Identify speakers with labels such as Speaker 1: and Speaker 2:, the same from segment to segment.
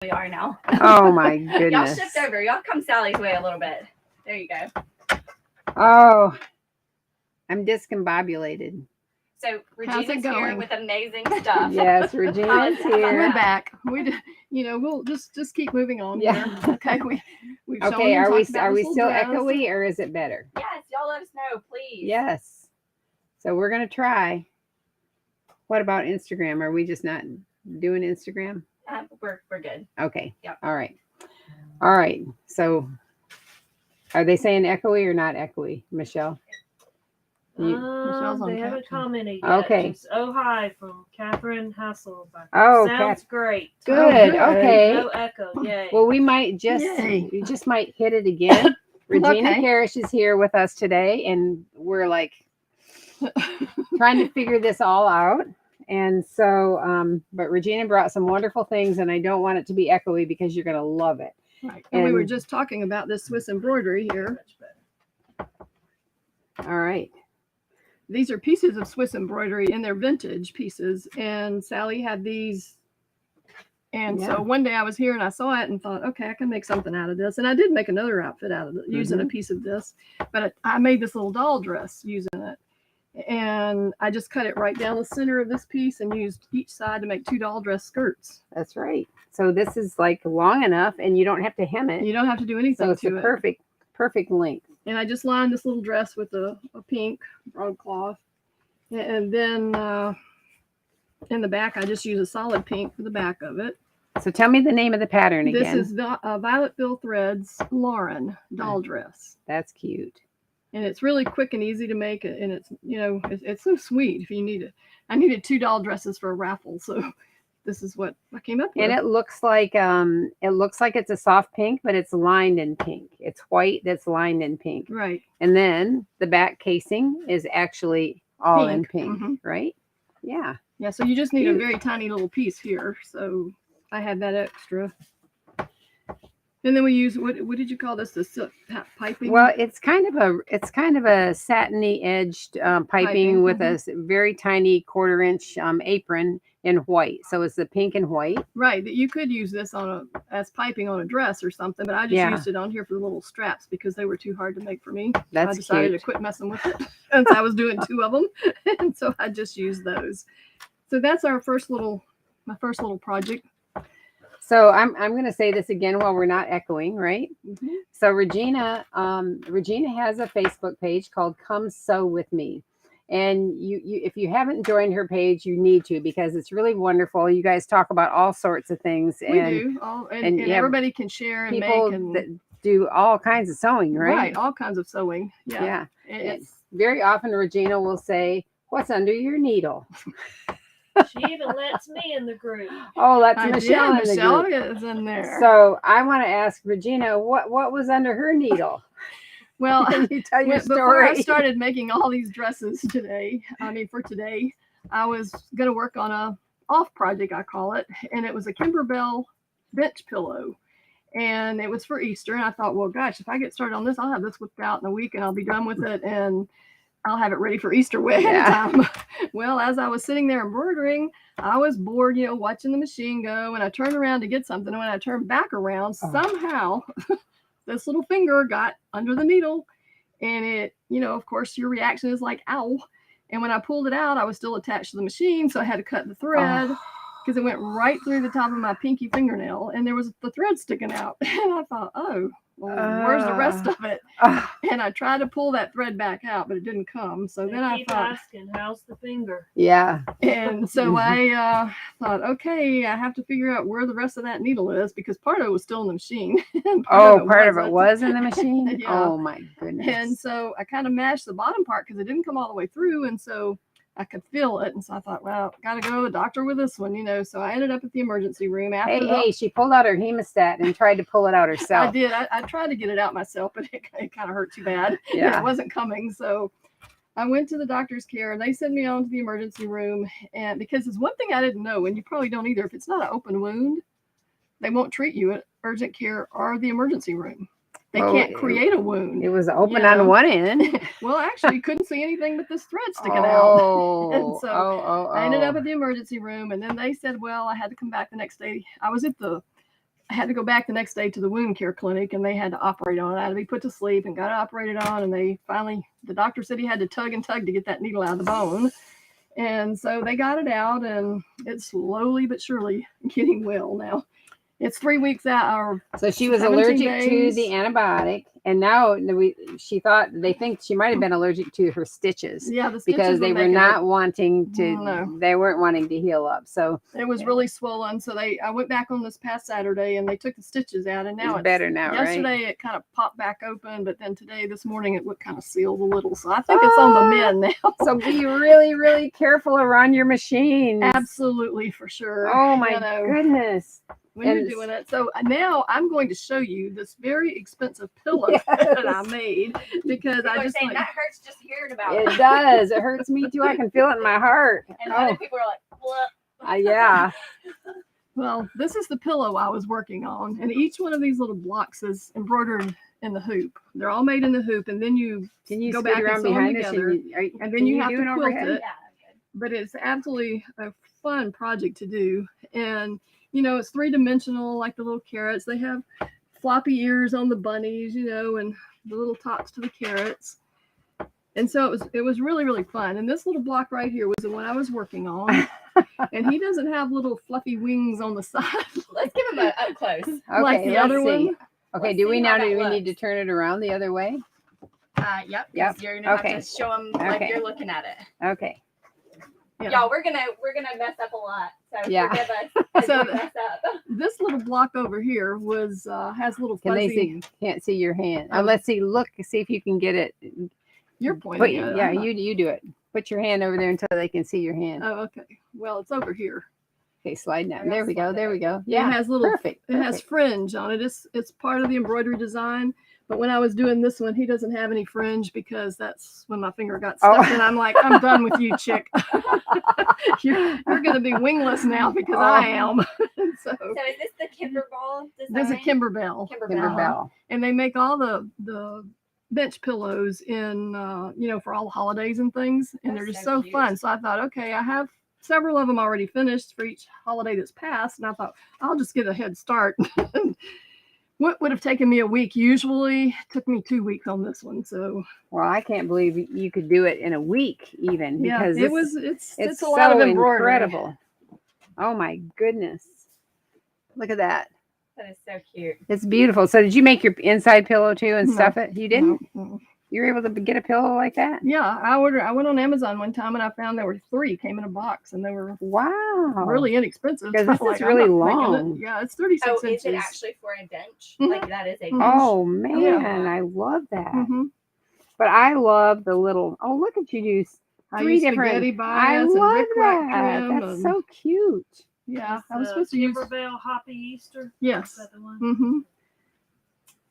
Speaker 1: We are now.
Speaker 2: Oh my
Speaker 1: Y'all
Speaker 2: goodness.
Speaker 1: shift over. Y'all come Sally's way a little bit. There you go.
Speaker 2: Oh, I'm discombobulated.
Speaker 1: So
Speaker 3: How's it
Speaker 1: Regina's here
Speaker 3: going?
Speaker 1: with amazing stuff.
Speaker 2: Yes, Regina's
Speaker 1: How about
Speaker 2: here.
Speaker 3: We're
Speaker 1: that?
Speaker 3: back. We'll just keep moving on.
Speaker 2: Yeah.
Speaker 3: Here. Okay. We've shown
Speaker 2: Okay,
Speaker 3: and
Speaker 2: are we
Speaker 3: talked about
Speaker 2: are we
Speaker 3: this little
Speaker 2: still
Speaker 3: dress.
Speaker 2: echoey or is it better?
Speaker 1: Yes, y'all let us know, please.
Speaker 2: Yes. So we're gonna try. What about Instagram? Are we just not doing Instagram?
Speaker 1: We're good.
Speaker 2: Okay.
Speaker 1: Yep.
Speaker 2: All right. All right. So are they saying echoey or not echoey, Michelle?
Speaker 3: Michelle's on
Speaker 4: They haven't
Speaker 3: caption.
Speaker 4: commented yet.
Speaker 2: Okay.
Speaker 4: Just, oh, hi from Catherine Hasselbeck.
Speaker 2: Oh,
Speaker 4: Sounds great.
Speaker 2: Good.
Speaker 3: good.
Speaker 2: Okay.
Speaker 4: No echo. Yay.
Speaker 2: Well, we might
Speaker 3: Yay.
Speaker 2: we just might hit it again. Regina
Speaker 3: Okay.
Speaker 2: Parrish is here with us today, and we're like trying to figure this all out. And so, but Regina brought some wonderful things, and I don't want it to be echoey because you're gonna love it.
Speaker 3: Right. And we were
Speaker 2: And-
Speaker 3: just talking about this Swiss embroidery here.
Speaker 2: All right.
Speaker 3: These are pieces of Swiss embroidery and they're vintage pieces. And Sally had these. And
Speaker 2: Yeah.
Speaker 3: so one day I was here and I saw it and thought, okay, I can make something out of this. And I did make another outfit out of it using a piece of this. But I made this little doll dress using it. And I just cut it right down the center of this piece and used each side to make 2 doll dress skirts.
Speaker 2: That's right. So this is like long enough, and you don't have to hem it.
Speaker 3: You don't have to do anything
Speaker 2: So it's
Speaker 3: to
Speaker 2: a
Speaker 3: it.
Speaker 2: perfect length.
Speaker 3: And I just lined this little dress with a pink broadcloth. And then in the back, I just use a solid pink for the back of it.
Speaker 2: So tell me the name of the pattern again.
Speaker 3: This is Violet Bill Threads Lauren doll dress.
Speaker 2: That's cute.
Speaker 3: And it's really quick and easy to make it. And it's, it's so sweet if you need it. I needed 2 doll dresses for a raffle. So this is what I came up with.
Speaker 2: And it looks like it's a soft pink, but it's lined in pink. It's white that's lined in pink.
Speaker 3: Right.
Speaker 2: And then the back casing is actually all in pink,
Speaker 3: Mhm.
Speaker 2: right? Yeah.
Speaker 3: Yeah. So you just need a
Speaker 2: Cute.
Speaker 3: very tiny little piece here. So I had that extra. And then we use what did you call this? The silk piping.
Speaker 2: Well, it's kind of a satiny edged piping
Speaker 3: Piping,
Speaker 2: with a very tiny 1/4-inch apron in white. So it's the pink and white.
Speaker 3: Right, that you could use this as piping on a dress or something, but I just used it on here for the little straps because they were too hard to make for me.
Speaker 2: That's
Speaker 3: I decided
Speaker 2: cute.
Speaker 3: to quit messing with it since I was doing 2 of them, and so I just used those. So that's my first little project.
Speaker 2: So I'm going to say this again while we're not echoing, right?
Speaker 3: Mm-hmm.
Speaker 2: So Regina has a Facebook page called Come Sew With Me. And you if you haven't joined her page, you need to because it's really wonderful. You guys talk about all sorts of things.
Speaker 3: We do. And everybody can share and
Speaker 2: people
Speaker 3: make. And
Speaker 2: that do all kinds of sewing, right?
Speaker 3: Right, all kinds of sewing. Yeah.
Speaker 2: It's very often Regina will say, "What's under your needle?"
Speaker 4: She even lets me in the group.
Speaker 2: Oh, that's Michelle.
Speaker 3: Michelle is in there.
Speaker 2: So I want to ask Regina, what was under her needle?
Speaker 3: Well,
Speaker 2: Can you tell your
Speaker 3: before
Speaker 2: story?
Speaker 3: I started making all these dresses for today, I was going to work on a off project, I call it, and it was a Kimberbell bench pillow. And it was for Easter. And I thought, well, gosh, if I get started on this, I'll have this whipped out in a week and I'll be done with it. And I'll have it ready for Easter way ahead of time. Well, as I was sitting there embroidering, I was bored, watching the machine go. And I turned around to get something. And when I turned back around, somehow this little finger got under the needle. And it, of course, your reaction is like, ow. And when I pulled it out, I was still attached to the machine. So I had to cut the thread because it went right through the top of my pinky fingernail. And there was the thread sticking out. And I thought, oh. Well, where's the rest of it? And I tried to pull that thread back out, but it didn't come. So then I thought,
Speaker 4: asking, how's the finger?
Speaker 2: Yeah.
Speaker 3: And so I thought, okay, I have to figure out where the rest of that needle is because part of it was still in the machine.
Speaker 2: Part of it was in the machine?
Speaker 3: Yeah.
Speaker 2: Oh, my goodness.
Speaker 3: And so I kind of mashed the bottom part because it didn't come all the way through. And so I could feel it. And so I thought, well, got to go to the doctor with this one, So I ended up at the emergency room.
Speaker 2: Hey, she pulled out her hemostat and tried to pull it out herself.
Speaker 3: I did. I tried to get it out myself, but it kind of hurt too bad.
Speaker 2: Yeah.
Speaker 3: It wasn't coming. So I went to the doctor's care and they sent me on to the emergency room. And because it's one thing I didn't know, and you probably don't either, if it's not an open wound, they won't treat you at urgent care or the emergency room. They can't create a wound.
Speaker 2: It was open on one end.
Speaker 3: Well, actually, you couldn't see anything but this thread sticking out. And so I ended up at the emergency room, and then they said, well, I had to come back the next day. I was at the I had to go back the next day to the wound care clinic, and they had to operate on it. I had to be put to sleep and got operated on, and the doctor said he had to tug and tug to get that needle out of the bone. And so they got it out, and it's slowly but surely getting well now. It's 3 weeks out. Or
Speaker 2: So she was
Speaker 3: 17
Speaker 2: allergic
Speaker 3: days.
Speaker 2: to the antibiotic, and now they think she might have been allergic to her stitches.
Speaker 3: Yeah, the stitches
Speaker 2: Because they were
Speaker 3: making
Speaker 2: not
Speaker 3: it.
Speaker 2: wanting to,
Speaker 3: No.
Speaker 2: they weren't wanting to heal up. So
Speaker 3: It was really swollen. So I went back on this past Saturday, and they took the stitches out, and now
Speaker 2: it's better now, right?
Speaker 3: yesterday it kind of popped back open, but then this morning it would kind of sealed a little. So I think it's on the mend now.
Speaker 2: So be really, really careful around your machines.
Speaker 3: Absolutely, for sure.
Speaker 2: Oh my
Speaker 3: You know,
Speaker 2: goodness.
Speaker 3: when
Speaker 2: And
Speaker 3: you're doing it. So now I'm going to show you this very expensive pillow
Speaker 2: Yes.
Speaker 3: that I made, because
Speaker 1: People
Speaker 3: I
Speaker 1: are
Speaker 3: just
Speaker 1: saying
Speaker 3: like,
Speaker 1: that hurts just hearing about
Speaker 2: It
Speaker 1: it.
Speaker 2: does. It hurts me too. I can feel it in my heart.
Speaker 1: And
Speaker 2: Oh,
Speaker 1: other people are like, "Bleh."
Speaker 2: yeah.
Speaker 3: well, this is the pillow I was working on, and each one of these little blocks is embroidered in the hoop. They're all made in the hoop, and then you
Speaker 2: Can you
Speaker 3: go
Speaker 2: scoot
Speaker 3: back and
Speaker 2: around
Speaker 3: sew 'em
Speaker 2: behind us?
Speaker 3: together, and then you have to quilt it.
Speaker 1: Yeah, good.
Speaker 3: But it's absolutely a fun project to do. And, you know, it's 3-dimensional, like the little carrots. They have floppy ears on the bunnies, you know, and the little tops to the carrots. And so it was really, really fun. And this little block right here was the one I was working on. And he doesn't have little fluffy wings on the side.
Speaker 1: Let's give him a up close.
Speaker 2: Okay,
Speaker 3: like the
Speaker 2: let's
Speaker 3: other
Speaker 2: see.
Speaker 3: one.
Speaker 2: Okay,
Speaker 1: Let's
Speaker 2: do we
Speaker 1: see how
Speaker 2: now
Speaker 1: that
Speaker 2: do we need to
Speaker 1: looks.
Speaker 2: turn it around the other way?
Speaker 1: Yep.
Speaker 2: Yep.
Speaker 1: You're gonna
Speaker 2: Okay.
Speaker 1: have to show him like
Speaker 2: Okay.
Speaker 1: you're looking at it.
Speaker 2: Okay.
Speaker 3: Yeah.
Speaker 1: Y'all, we're gonna mess up a lot. So
Speaker 2: Yeah.
Speaker 1: forgive us as
Speaker 3: So
Speaker 1: we mess up.
Speaker 3: This little block over here was has little
Speaker 2: Can
Speaker 3: fuzzy.
Speaker 2: they see? Can't see your hand.
Speaker 3: Oh.
Speaker 2: Let's see. Look, see if you can get it.
Speaker 3: You're
Speaker 2: Put,
Speaker 3: pointing at it.
Speaker 2: yeah,
Speaker 3: I'm not-
Speaker 2: you do it. Put your hand over there until they can see your hand.
Speaker 3: Oh, okay. Well, it's over here.
Speaker 2: Okay, slide down.
Speaker 1: Yeah,
Speaker 2: There we go.
Speaker 1: slide
Speaker 2: There
Speaker 1: it.
Speaker 2: we go.
Speaker 3: It
Speaker 2: Yeah,
Speaker 3: has little
Speaker 2: perfect.
Speaker 3: It has fringe on it. It's part of the embroidery design. But when I was doing this one, he doesn't have any fringe because that's when my finger got stuck.
Speaker 2: Oh.
Speaker 3: And I'm like, I'm done with you, chick. you're going to be wingless now because I am. So
Speaker 1: So is this the Kimberbell design?
Speaker 3: there's a Kimberbell.
Speaker 2: Kimberbell.
Speaker 3: And they make all the bench pillows in, you know, for all the holidays and things. And
Speaker 1: That's
Speaker 3: they're just
Speaker 1: so
Speaker 3: so
Speaker 1: cute.
Speaker 3: fun. So I thought, okay, I have several of them already finished for each holiday that's passed. And I thought, I'll just get a head start. What would have taken me a week usually took me 2 weeks on this one. So
Speaker 2: Well, I can't believe you could do it in a week even
Speaker 3: yeah,
Speaker 2: because
Speaker 3: it's a
Speaker 2: so
Speaker 3: lot of embroidery.
Speaker 2: incredible. Oh my goodness. Look at that.
Speaker 1: That is so cute.
Speaker 2: It's beautiful. So did you make your inside pillow too and
Speaker 3: No.
Speaker 2: stuff it? You didn't?
Speaker 3: No.
Speaker 2: You were able to get a pillow like that?
Speaker 3: Yeah, I went on Amazon one time and I found there were 3 came in a box and they were
Speaker 2: Wow.
Speaker 3: really inexpensive.
Speaker 2: 'Cause
Speaker 3: So
Speaker 2: this
Speaker 3: I'm
Speaker 2: is
Speaker 3: I'm
Speaker 2: really
Speaker 3: not making it.
Speaker 2: long.
Speaker 3: Yeah, it's 36
Speaker 1: Oh,
Speaker 3: inches.
Speaker 1: is it actually for a bench?
Speaker 3: Mhm.
Speaker 1: Like that is a
Speaker 3: Mhm.
Speaker 1: bench.
Speaker 2: Oh man,
Speaker 1: Yeah.
Speaker 2: I love that.
Speaker 3: Mm-hmm.
Speaker 2: But I love the little. Oh, look at you do
Speaker 3: I
Speaker 2: 3
Speaker 3: use
Speaker 2: different.
Speaker 3: spaghetti
Speaker 2: I
Speaker 3: bias and
Speaker 2: love
Speaker 3: rickrack
Speaker 2: that.
Speaker 3: trim.
Speaker 2: That's
Speaker 3: and,
Speaker 2: so cute.
Speaker 3: yeah, I
Speaker 4: It's,
Speaker 3: was supposed to use.
Speaker 4: Timberbell Hoppy Easter. Is
Speaker 3: Yes.
Speaker 4: that the one?
Speaker 3: Mm-hmm.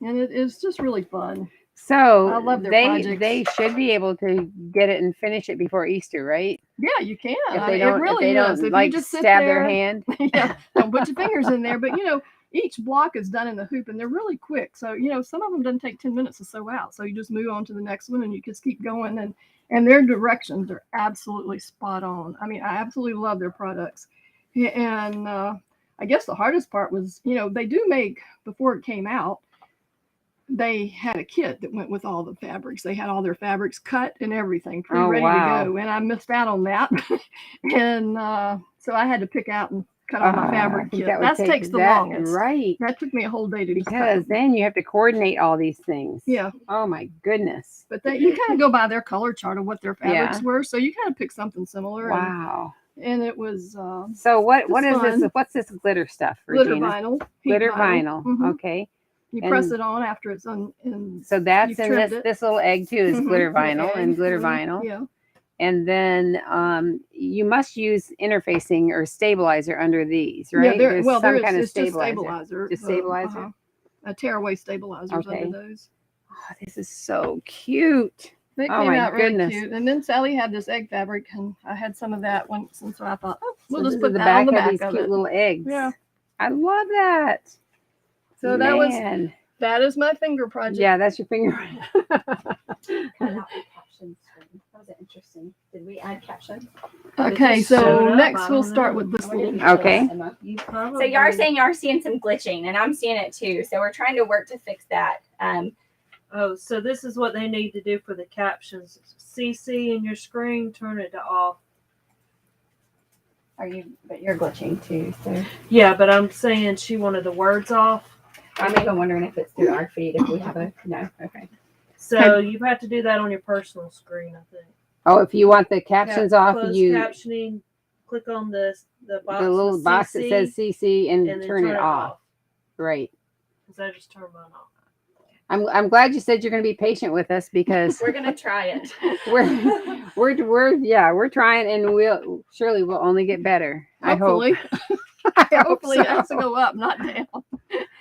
Speaker 3: And it is just really fun.
Speaker 2: So
Speaker 3: I love their
Speaker 2: they
Speaker 3: projects.
Speaker 2: should be able to get it and finish it before Easter, right?
Speaker 3: Yeah, you can.
Speaker 2: If
Speaker 3: I
Speaker 2: they
Speaker 3: mean,
Speaker 2: don't,
Speaker 3: it really
Speaker 2: if they
Speaker 3: is.
Speaker 2: don't
Speaker 3: If
Speaker 2: like
Speaker 3: you just sit
Speaker 2: stab
Speaker 3: there,
Speaker 2: their hand.
Speaker 3: yeah, don't put your fingers in there. But you know, each block is done in the hoop, and they're really quick. So you know, some of them doesn't take 10 minutes to sew out. So you just move on to the next one, and you just keep going. And their directions are absolutely spot on. I mean, I absolutely love their products. And I guess the hardest part was, you know, they do make before it came out. They had a kit that went with all the fabrics. They had all their fabrics cut and everything ready
Speaker 2: wow.
Speaker 3: to go. And I missed out on that. And so I had to pick out and cut all my
Speaker 2: I
Speaker 3: fabric
Speaker 2: think
Speaker 3: kit.
Speaker 2: would
Speaker 3: That
Speaker 2: take
Speaker 3: takes the
Speaker 2: that-
Speaker 3: longest.
Speaker 2: right?
Speaker 3: That took me a whole day to just cut
Speaker 2: Because
Speaker 3: them.
Speaker 2: then you have to coordinate all these things.
Speaker 3: Yeah.
Speaker 2: Oh my goodness.
Speaker 3: But you kind of go by their color chart of what their fabrics
Speaker 2: Yeah.
Speaker 3: were. So you kind of pick something similar.
Speaker 2: Wow.
Speaker 3: And it was
Speaker 2: So what is
Speaker 3: It's
Speaker 2: this?
Speaker 3: fun.
Speaker 2: What's this glitter stuff,
Speaker 3: glitter
Speaker 2: Regina?
Speaker 3: vinyl. heat
Speaker 2: Glitter vinyl.
Speaker 3: Mhm.
Speaker 2: Okay.
Speaker 3: You press
Speaker 2: And-
Speaker 3: it on after it's on. And
Speaker 2: So that's
Speaker 3: You've
Speaker 2: in
Speaker 3: trimmed
Speaker 2: this
Speaker 3: it.
Speaker 2: this little egg too is
Speaker 3: Mhm.
Speaker 2: glitter
Speaker 3: The
Speaker 2: vinyl and
Speaker 3: egg,
Speaker 2: glitter
Speaker 3: mhm,
Speaker 2: vinyl.
Speaker 3: Yeah.
Speaker 2: And then you must use interfacing or stabilizer under these,
Speaker 3: Yeah,
Speaker 2: right?
Speaker 3: there
Speaker 2: There's
Speaker 3: well,
Speaker 2: some
Speaker 3: there
Speaker 2: kind of
Speaker 3: is. It's just
Speaker 2: stabilizer.
Speaker 3: stabilizer.
Speaker 2: Just stabilizer?
Speaker 3: A tearaway stabilizers
Speaker 2: Okay.
Speaker 3: under those.
Speaker 2: Oh, this is so cute.
Speaker 3: They
Speaker 2: Oh
Speaker 3: came
Speaker 2: my
Speaker 3: out really
Speaker 2: goodness.
Speaker 3: cute. And then Sally had this egg fabric, and I had some of that once, and so I thought, oh, we'll
Speaker 2: So
Speaker 3: just
Speaker 2: this
Speaker 3: put
Speaker 2: is the
Speaker 3: that
Speaker 2: back
Speaker 3: on the
Speaker 2: of
Speaker 3: back
Speaker 2: these
Speaker 3: of
Speaker 2: cute
Speaker 3: it.
Speaker 2: little eggs.
Speaker 3: Yeah.
Speaker 2: I love that.
Speaker 3: So
Speaker 2: Man.
Speaker 3: that is my finger project.
Speaker 2: Yeah, that's your finger.
Speaker 1: Cut out the captions. That was interesting. Did we add captions?
Speaker 3: Okay,
Speaker 4: just showed
Speaker 3: so
Speaker 4: up,
Speaker 3: next
Speaker 4: I
Speaker 3: we'll
Speaker 4: don't
Speaker 3: start
Speaker 4: know.
Speaker 3: with this
Speaker 1: I wonder if
Speaker 3: little.
Speaker 1: you showed
Speaker 2: Okay.
Speaker 1: us, Emma.
Speaker 4: You
Speaker 1: So
Speaker 4: probably.
Speaker 1: y'all are saying y'all are seeing some glitching, and I'm seeing it too. So we're trying to work to fix that.
Speaker 4: Oh, so this is what they need to do for the captions. CC in your screen, turn it to off.
Speaker 1: But you're glitching too. So
Speaker 4: Yeah, but I'm saying she wanted the words off.
Speaker 1: I'm even wondering if it's through our feed. If we have a no. Okay.
Speaker 4: So you have to do that on your personal screen, I think.
Speaker 2: Oh, if you want the captions off,
Speaker 4: Closed
Speaker 2: you
Speaker 4: captioning. Click on the box.
Speaker 2: the little
Speaker 4: with
Speaker 2: box that
Speaker 4: CC,
Speaker 2: says CC and,
Speaker 4: and then
Speaker 2: turn it off. Right.
Speaker 4: Because I just turned mine off.
Speaker 2: I'm glad you said you're going to be patient with us because
Speaker 1: We're gonna try it.
Speaker 2: we're trying and we'll only get better.
Speaker 3: Hopefully,
Speaker 2: I hope
Speaker 3: hopefully it has to
Speaker 2: so.
Speaker 3: go up, not down.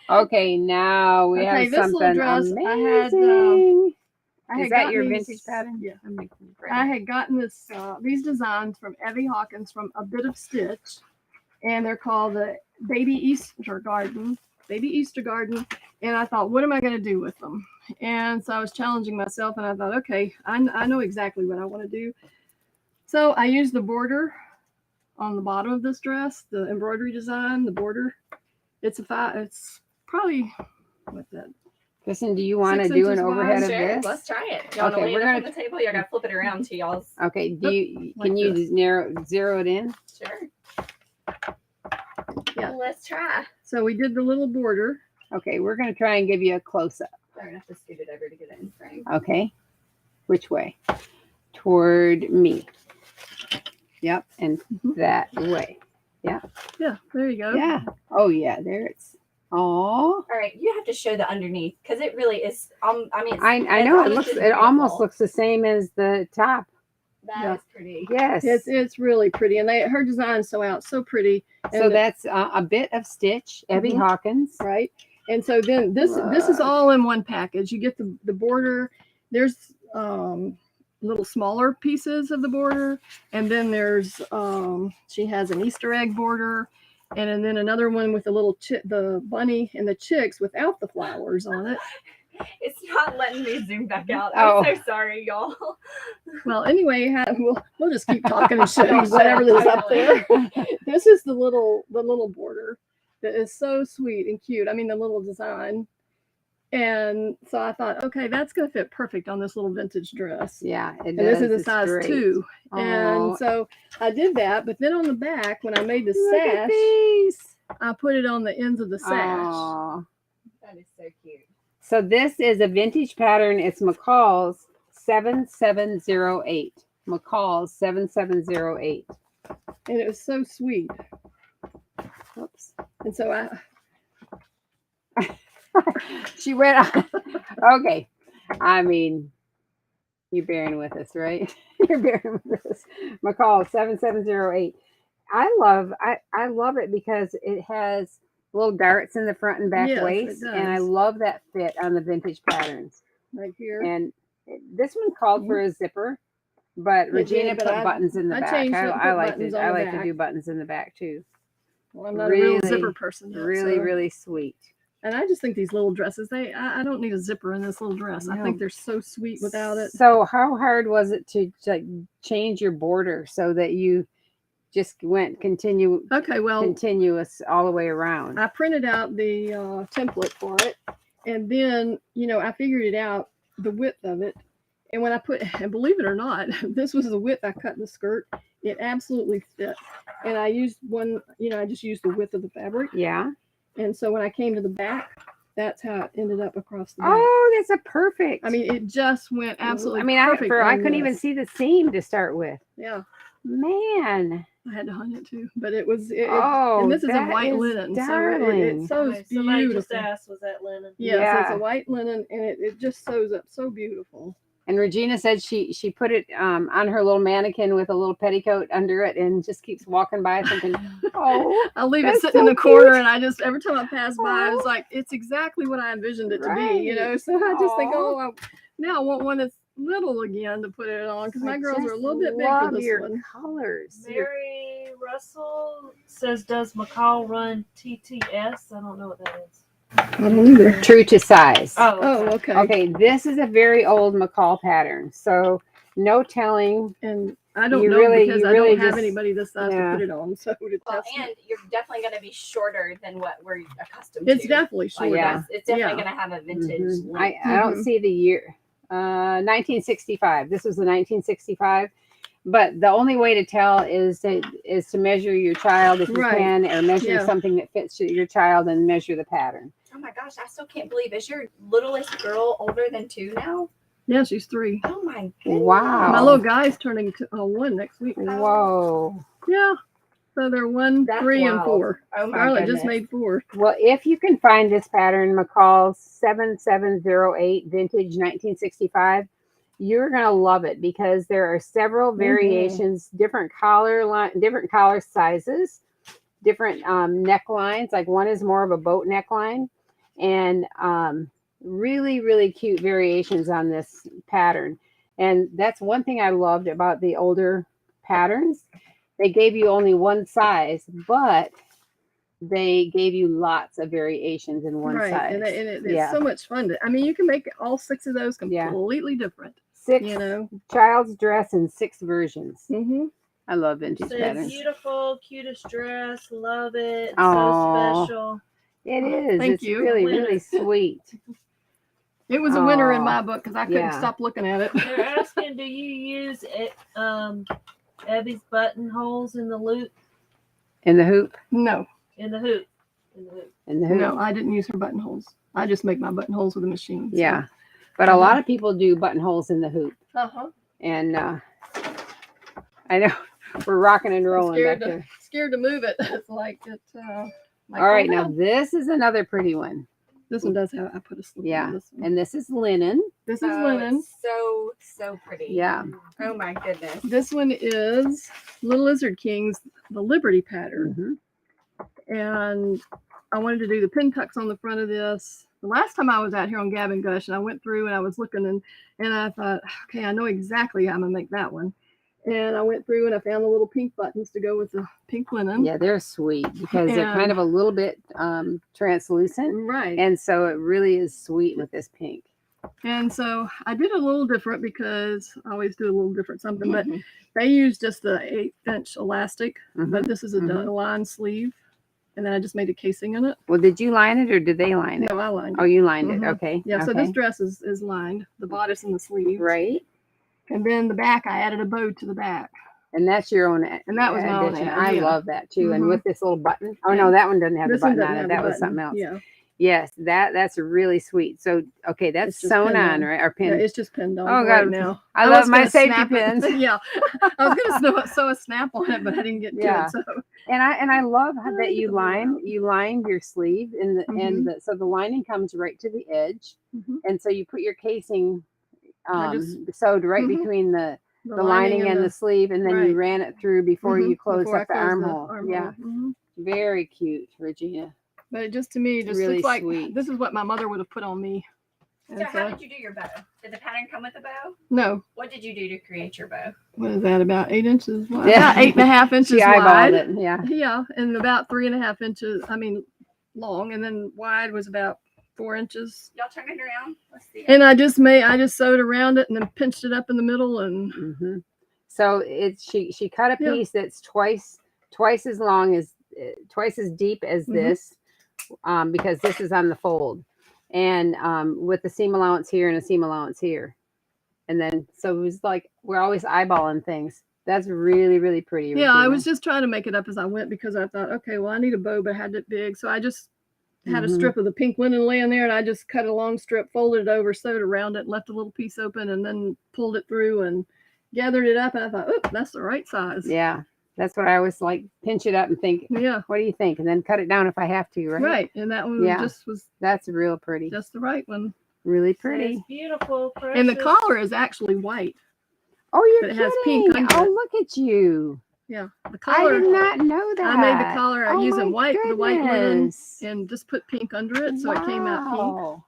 Speaker 2: Okay, now we
Speaker 3: Okay,
Speaker 2: have
Speaker 3: this little
Speaker 2: something
Speaker 3: dress,
Speaker 2: amazing.
Speaker 3: I
Speaker 2: Is
Speaker 3: had
Speaker 2: that your
Speaker 3: gotten
Speaker 2: vintage
Speaker 3: these-
Speaker 2: pattern?
Speaker 3: Yeah.
Speaker 2: I'm making bread.
Speaker 3: I had gotten these designs from Evie Hawkins from A Bit of Stitch, and they're called the Baby Easter Garden. And I thought, what am I going to do with them? And so I was challenging myself, and I thought, okay, I know exactly what I want to do. So I used the border on the bottom of this dress, the embroidery design, the border. It's probably what's that?
Speaker 2: Kristen, do you want to
Speaker 3: 6
Speaker 2: do an
Speaker 3: inches wide.
Speaker 2: overhead of
Speaker 1: Sure,
Speaker 2: this?
Speaker 1: let's try it. You want to
Speaker 2: Okay,
Speaker 1: lay
Speaker 2: we're
Speaker 1: it up on
Speaker 2: gonna-
Speaker 1: the table? You gotta flip it around to y'all's.
Speaker 2: Okay, can
Speaker 3: like
Speaker 2: you
Speaker 3: this.
Speaker 2: zero it in?
Speaker 1: Sure.
Speaker 3: Yeah.
Speaker 1: Let's try.
Speaker 3: So we did the little border.
Speaker 2: Okay, we're going to try and give you a close up.
Speaker 1: I'm gonna have to scoot it over to get it in frame.
Speaker 2: Okay. Which way? Toward me. Yep, and that way.
Speaker 3: Yeah, there you go.
Speaker 2: Yeah. Oh yeah, there it's. Oh.
Speaker 1: All right, you have to show the underneath because it really is. I mean,
Speaker 2: I know it almost looks the same as the top.
Speaker 1: That is pretty.
Speaker 2: Yes.
Speaker 3: It's really pretty, and her design's so pretty.
Speaker 2: So
Speaker 3: And
Speaker 2: that's a bit of stitch, Evie
Speaker 3: Mhm.
Speaker 2: Hawkins.
Speaker 3: right. And so then this is all in one package. You get the border. There's little smaller pieces of the border, and then there's she has an Easter egg border, and then another one with the little the bunny and the chicks without the flowers on it.
Speaker 1: It's not letting me zoom back out.
Speaker 2: Oh.
Speaker 1: I'm so sorry, y'all.
Speaker 3: Well, anyway, we'll just keep talking and show you whatever is up there. This is the little border that is so sweet and cute. I mean, the little design. And so I thought, okay, that's going to fit perfect on this little vintage dress.
Speaker 2: Yeah, it
Speaker 3: And
Speaker 2: does.
Speaker 3: this is a
Speaker 2: It's
Speaker 3: size
Speaker 2: great.
Speaker 3: 2.
Speaker 2: Oh,
Speaker 3: And so I did that. But then on the back, when I made the
Speaker 2: look at
Speaker 3: sash,
Speaker 2: these.
Speaker 3: I put it on the ends of the sash.
Speaker 2: Aw.
Speaker 1: That is so cute.
Speaker 2: So this is a vintage pattern. It's McCall's 7708. McCall's 7708.
Speaker 3: And it was so sweet.
Speaker 2: Whoops.
Speaker 3: And so
Speaker 2: She went on. Okay. I mean, you're bearing with us, right? You're bearing with us. McCall 7708. I love it because it has little darts in the front and back
Speaker 3: Yes, it
Speaker 2: waist, and I
Speaker 3: does.
Speaker 2: love that fit on the vintage patterns.
Speaker 3: right here.
Speaker 2: And this one called for a zipper, but
Speaker 3: It
Speaker 2: Regina
Speaker 3: did, but
Speaker 2: put buttons in the
Speaker 3: I
Speaker 2: back.
Speaker 3: changed it and
Speaker 2: I
Speaker 3: put
Speaker 2: like
Speaker 3: buttons
Speaker 2: to
Speaker 3: on the
Speaker 2: I like to
Speaker 3: back.
Speaker 2: do buttons in the back too.
Speaker 3: Well, I'm not a real
Speaker 2: Really,
Speaker 3: zipper person yet.
Speaker 2: Really,
Speaker 3: so-
Speaker 2: really sweet.
Speaker 3: And I just think these little dresses, I don't need a zipper in this little dress. I think
Speaker 2: No.
Speaker 3: they're so sweet without it.
Speaker 2: So how hard was it to like change your border so that you just went
Speaker 3: Okay, well,
Speaker 2: continuous all the way around?
Speaker 3: I printed out the template for it. And then, I figured it out, the width of it. And when and believe it or not, this was the width I cut in the skirt. It absolutely fit. And I used I just used the width of the fabric.
Speaker 2: Yeah.
Speaker 3: And so when I came to the back, that's how it ended up across the back.
Speaker 2: Oh, that's a perfect.
Speaker 3: I mean, it just went absolutely
Speaker 2: I mean,
Speaker 3: perfect.
Speaker 2: I
Speaker 3: on
Speaker 2: couldn't even
Speaker 3: this.
Speaker 2: see the seam to start with.
Speaker 3: Yeah,
Speaker 2: Man.
Speaker 3: I had to hunt it too, but it was.
Speaker 2: Oh,
Speaker 3: and this is in
Speaker 2: that
Speaker 3: white
Speaker 2: is
Speaker 3: linen,
Speaker 2: darling.
Speaker 3: so it sews
Speaker 4: Okay, somebody just
Speaker 3: beautiful.
Speaker 4: asked, was that linen?
Speaker 3: Yeah, so it's
Speaker 2: Yeah.
Speaker 3: a white linen, and it just sews up so beautiful.
Speaker 2: And Regina said she put it on her little mannequin with a little petticoat under it and just keeps walking by thinking, oh,
Speaker 3: I leave
Speaker 2: that's
Speaker 3: it sitting in
Speaker 2: so
Speaker 3: the corner,
Speaker 2: cute.
Speaker 3: and I just every time I pass by, I was
Speaker 2: Oh.
Speaker 3: like, it's exactly what I envisioned it to be,
Speaker 2: Right.
Speaker 3: So I just think,
Speaker 2: Aw.
Speaker 3: now I want one that's little again to put it on because my
Speaker 2: I
Speaker 3: girls are a
Speaker 2: just
Speaker 3: little bit big for
Speaker 2: love
Speaker 3: this
Speaker 2: your
Speaker 3: one.
Speaker 2: colors.
Speaker 4: Mary Russell says, does McCall run TTS? I don't know what that is.
Speaker 3: I don't either.
Speaker 2: True to size.
Speaker 4: Oh,
Speaker 3: Oh, okay.
Speaker 2: Okay, this is a very old McCall pattern. So no telling.
Speaker 3: And I don't
Speaker 2: You
Speaker 3: know
Speaker 2: really-
Speaker 3: because
Speaker 2: you
Speaker 3: I
Speaker 2: really
Speaker 3: don't have
Speaker 2: just-
Speaker 3: anybody this size
Speaker 2: yeah.
Speaker 3: to put it on. So to
Speaker 1: Well,
Speaker 3: test
Speaker 1: and
Speaker 3: it.
Speaker 1: you're definitely going to be shorter than what we're accustomed
Speaker 3: It's
Speaker 1: to.
Speaker 3: definitely
Speaker 1: Like,
Speaker 3: shorter.
Speaker 2: yeah.
Speaker 1: It's definitely
Speaker 3: Yeah.
Speaker 1: going to have a vintage
Speaker 2: Mhm.
Speaker 1: look.
Speaker 2: I don't
Speaker 3: Mhm.
Speaker 2: see the year. 1965. This was the 1965. But the only way to tell is to measure your child if you
Speaker 3: Right.
Speaker 2: can, or measure
Speaker 3: Yeah.
Speaker 2: something that fits your child and measure the pattern.
Speaker 1: Oh my gosh, I still can't believe, is your littlest girl older than 2 now?
Speaker 3: Yeah, she's 3.
Speaker 1: Oh my goodness.
Speaker 2: Wow.
Speaker 3: My little guy's turning 1 next week.
Speaker 2: Whoa.
Speaker 3: Yeah. So they're 1,
Speaker 1: That's
Speaker 3: 3, and
Speaker 1: wild.
Speaker 3: 4.
Speaker 1: Oh my
Speaker 3: Scarlett
Speaker 1: goodness.
Speaker 3: just made 4.
Speaker 2: Well, if you can find this pattern, McCall's 7708 vintage 1965, you're going to love it because there are several variations, different collar sizes, different necklines. Like one is more of a boat neckline, and really, really cute variations on this pattern. And that's one thing I loved about the older patterns. They gave you only one size, but they gave you lots of variations in one
Speaker 3: Right.
Speaker 2: size.
Speaker 3: And it's
Speaker 2: Yeah.
Speaker 3: so much fun. I mean, you can make all 6 of those
Speaker 2: Yeah.
Speaker 3: completely different.
Speaker 2: 6
Speaker 3: You know.
Speaker 2: child's dress in 6 versions.
Speaker 3: Mm-hmm.
Speaker 2: I love vintage
Speaker 4: So
Speaker 2: patterns.
Speaker 4: beautiful, cutest dress. Love it.
Speaker 2: Aw.
Speaker 4: So special.
Speaker 2: It is.
Speaker 3: Thank
Speaker 2: It's
Speaker 3: you.
Speaker 2: really,
Speaker 4: Winner.
Speaker 2: really sweet.
Speaker 3: It was a winner in
Speaker 2: Aw.
Speaker 3: my book because I couldn't
Speaker 2: Yeah.
Speaker 3: stop looking at it.
Speaker 4: They're asking, do you use it, Evie's buttonholes in the loop?
Speaker 2: In the hoop.
Speaker 3: No,
Speaker 4: In the hoop. In the hoop.
Speaker 2: In the hoop.
Speaker 3: no, I didn't use her buttonholes. I just make my buttonholes with a machine. So.
Speaker 2: Yeah. But a lot of people do buttonholes in the hoop.
Speaker 3: Uh-huh.
Speaker 2: And I know we're rocking and rolling back there.
Speaker 3: Scared to move it. It's like it. Like,
Speaker 2: All right,
Speaker 3: oh,
Speaker 2: now
Speaker 3: no.
Speaker 2: this is another pretty one.
Speaker 3: This one does have. I put a slip
Speaker 2: Yeah.
Speaker 3: on this one.
Speaker 2: And this is linen.
Speaker 3: This is
Speaker 1: Oh,
Speaker 3: linen.
Speaker 1: it's so pretty.
Speaker 2: Yeah.
Speaker 1: Oh my goodness.
Speaker 3: This one is Little Lizard King's the Liberty pattern.
Speaker 2: Mhm.
Speaker 3: And I wanted to do the pin tucks on the front of this. The last time I was out here on Gab and Gush, and I went through and I was looking and I thought, okay, I know exactly how I'm gonna make that one. And I went through and I found the little pink buttons to go with the pink linen.
Speaker 2: Yeah, they're sweet because they're kind of a little bit translucent.
Speaker 3: Right.
Speaker 2: And so it really is sweet with this pink.
Speaker 3: And so I did a little different because I always do a little different something, but
Speaker 2: Mhm.
Speaker 3: they used just the 1/8" elastic,
Speaker 2: Mhm.
Speaker 3: but this is a
Speaker 2: Mhm.
Speaker 3: line sleeve. And then I just made a casing in it.
Speaker 2: Well, did you line it or did they line it?
Speaker 3: No, I lined
Speaker 2: Oh,
Speaker 3: it.
Speaker 2: you lined
Speaker 3: Mhm.
Speaker 2: it. Okay.
Speaker 3: Yeah, so
Speaker 2: okay.
Speaker 3: this dress is lined, the bodice and the sleeve.
Speaker 2: Right.
Speaker 3: And then the back, I added a bow to the back.
Speaker 2: And that's your own
Speaker 3: And that was my own
Speaker 2: addition.
Speaker 3: ad,
Speaker 2: I
Speaker 3: yeah.
Speaker 2: love that too. And
Speaker 3: Mhm.
Speaker 2: with this little button. Oh
Speaker 3: Yeah.
Speaker 2: no, that one doesn't have
Speaker 3: This
Speaker 2: the
Speaker 3: one
Speaker 2: button
Speaker 3: doesn't
Speaker 2: on it.
Speaker 3: have
Speaker 2: That
Speaker 3: the
Speaker 2: was something
Speaker 3: button.
Speaker 2: else.
Speaker 3: Yeah.
Speaker 2: Yes, that's really sweet. So okay, that's
Speaker 3: It's just
Speaker 2: sewn
Speaker 3: pinned
Speaker 2: on,
Speaker 3: on.
Speaker 2: right? Or
Speaker 3: Yeah,
Speaker 2: pinned.
Speaker 3: it's just pinned on
Speaker 2: Oh,
Speaker 3: right
Speaker 2: God.
Speaker 3: now.
Speaker 2: I
Speaker 3: was
Speaker 2: love my
Speaker 3: gonna
Speaker 2: safety
Speaker 3: snap it.
Speaker 2: pins.
Speaker 3: Yeah. I was gonna sew a snap on it, but I didn't get to
Speaker 2: Yeah.
Speaker 3: it. So
Speaker 2: And I love how that you
Speaker 3: It'll be
Speaker 2: lined your sleeve and
Speaker 3: Mhm.
Speaker 2: so the lining comes right to the edge,
Speaker 3: Mhm.
Speaker 2: and so you put your casing
Speaker 3: I just-
Speaker 2: sewed right
Speaker 3: Mhm.
Speaker 2: between the lining and the sleeve, and then you
Speaker 3: right.
Speaker 2: ran it through before you
Speaker 3: Mhm.
Speaker 2: closed
Speaker 3: Before I
Speaker 2: up the
Speaker 3: closed
Speaker 2: armhole. Yeah,
Speaker 3: Mhm.
Speaker 2: very cute, Regina.
Speaker 3: But it just to me just
Speaker 2: Really
Speaker 3: looks like
Speaker 2: sweet.
Speaker 3: this is what my mother would have put on me. And
Speaker 1: So how did you do your bow? Did the pattern come with a bow?
Speaker 3: no,
Speaker 1: What did you do to create your bow?
Speaker 3: what is that? About 8 inches wide?
Speaker 2: Yeah.
Speaker 3: About 8.5 inches
Speaker 2: She eyeballed
Speaker 3: wide.
Speaker 2: it. Yeah.
Speaker 3: Yeah, and about 3.5 inches. I mean, long, and then wide was about 4 inches.
Speaker 1: Y'all turn it around. Let's see.
Speaker 3: And I just sewed around it and then pinched it up in the middle and
Speaker 2: hmm So she cut a
Speaker 3: Yeah.
Speaker 2: piece that's twice as long as twice as deep as
Speaker 3: Mhm.
Speaker 2: this, because this is on the fold, and with a seam allowance here and a seam allowance here, and then so it was like we're always eyeballing things. That's really, really pretty.
Speaker 3: yeah, I
Speaker 2: Regina.
Speaker 3: was just trying to make it up as I went because I thought, okay, well, I need a bow, but I had it big, so I just had a
Speaker 2: Mhm.
Speaker 3: strip of the pink linen laying there, and I just cut a long strip, folded it over, sewed around it, left a little piece open, and then pulled it through and gathered it up. And I thought, oh, that's the right size.
Speaker 2: Yeah, that's what I always like. Pinch it up and think,
Speaker 3: Yeah,
Speaker 2: what do you think? And then cut it down if I have to. Right.
Speaker 3: right. And that one
Speaker 2: Yeah.
Speaker 3: just was
Speaker 2: That's real pretty.
Speaker 3: just the right one.
Speaker 2: Really
Speaker 4: It's
Speaker 2: pretty.
Speaker 4: beautiful. Precious.
Speaker 3: And the collar is actually white.
Speaker 2: Oh, you're
Speaker 3: but it
Speaker 2: kidding!
Speaker 3: has pink under
Speaker 2: Oh,
Speaker 3: it.
Speaker 2: look at you.
Speaker 3: Yeah, the
Speaker 2: I
Speaker 3: collar.
Speaker 2: did not know that.
Speaker 3: I made the collar
Speaker 2: Oh
Speaker 3: using
Speaker 2: my
Speaker 3: the white linen,
Speaker 2: goodness.
Speaker 3: and just put pink under it, so it came out pink.
Speaker 2: Wow.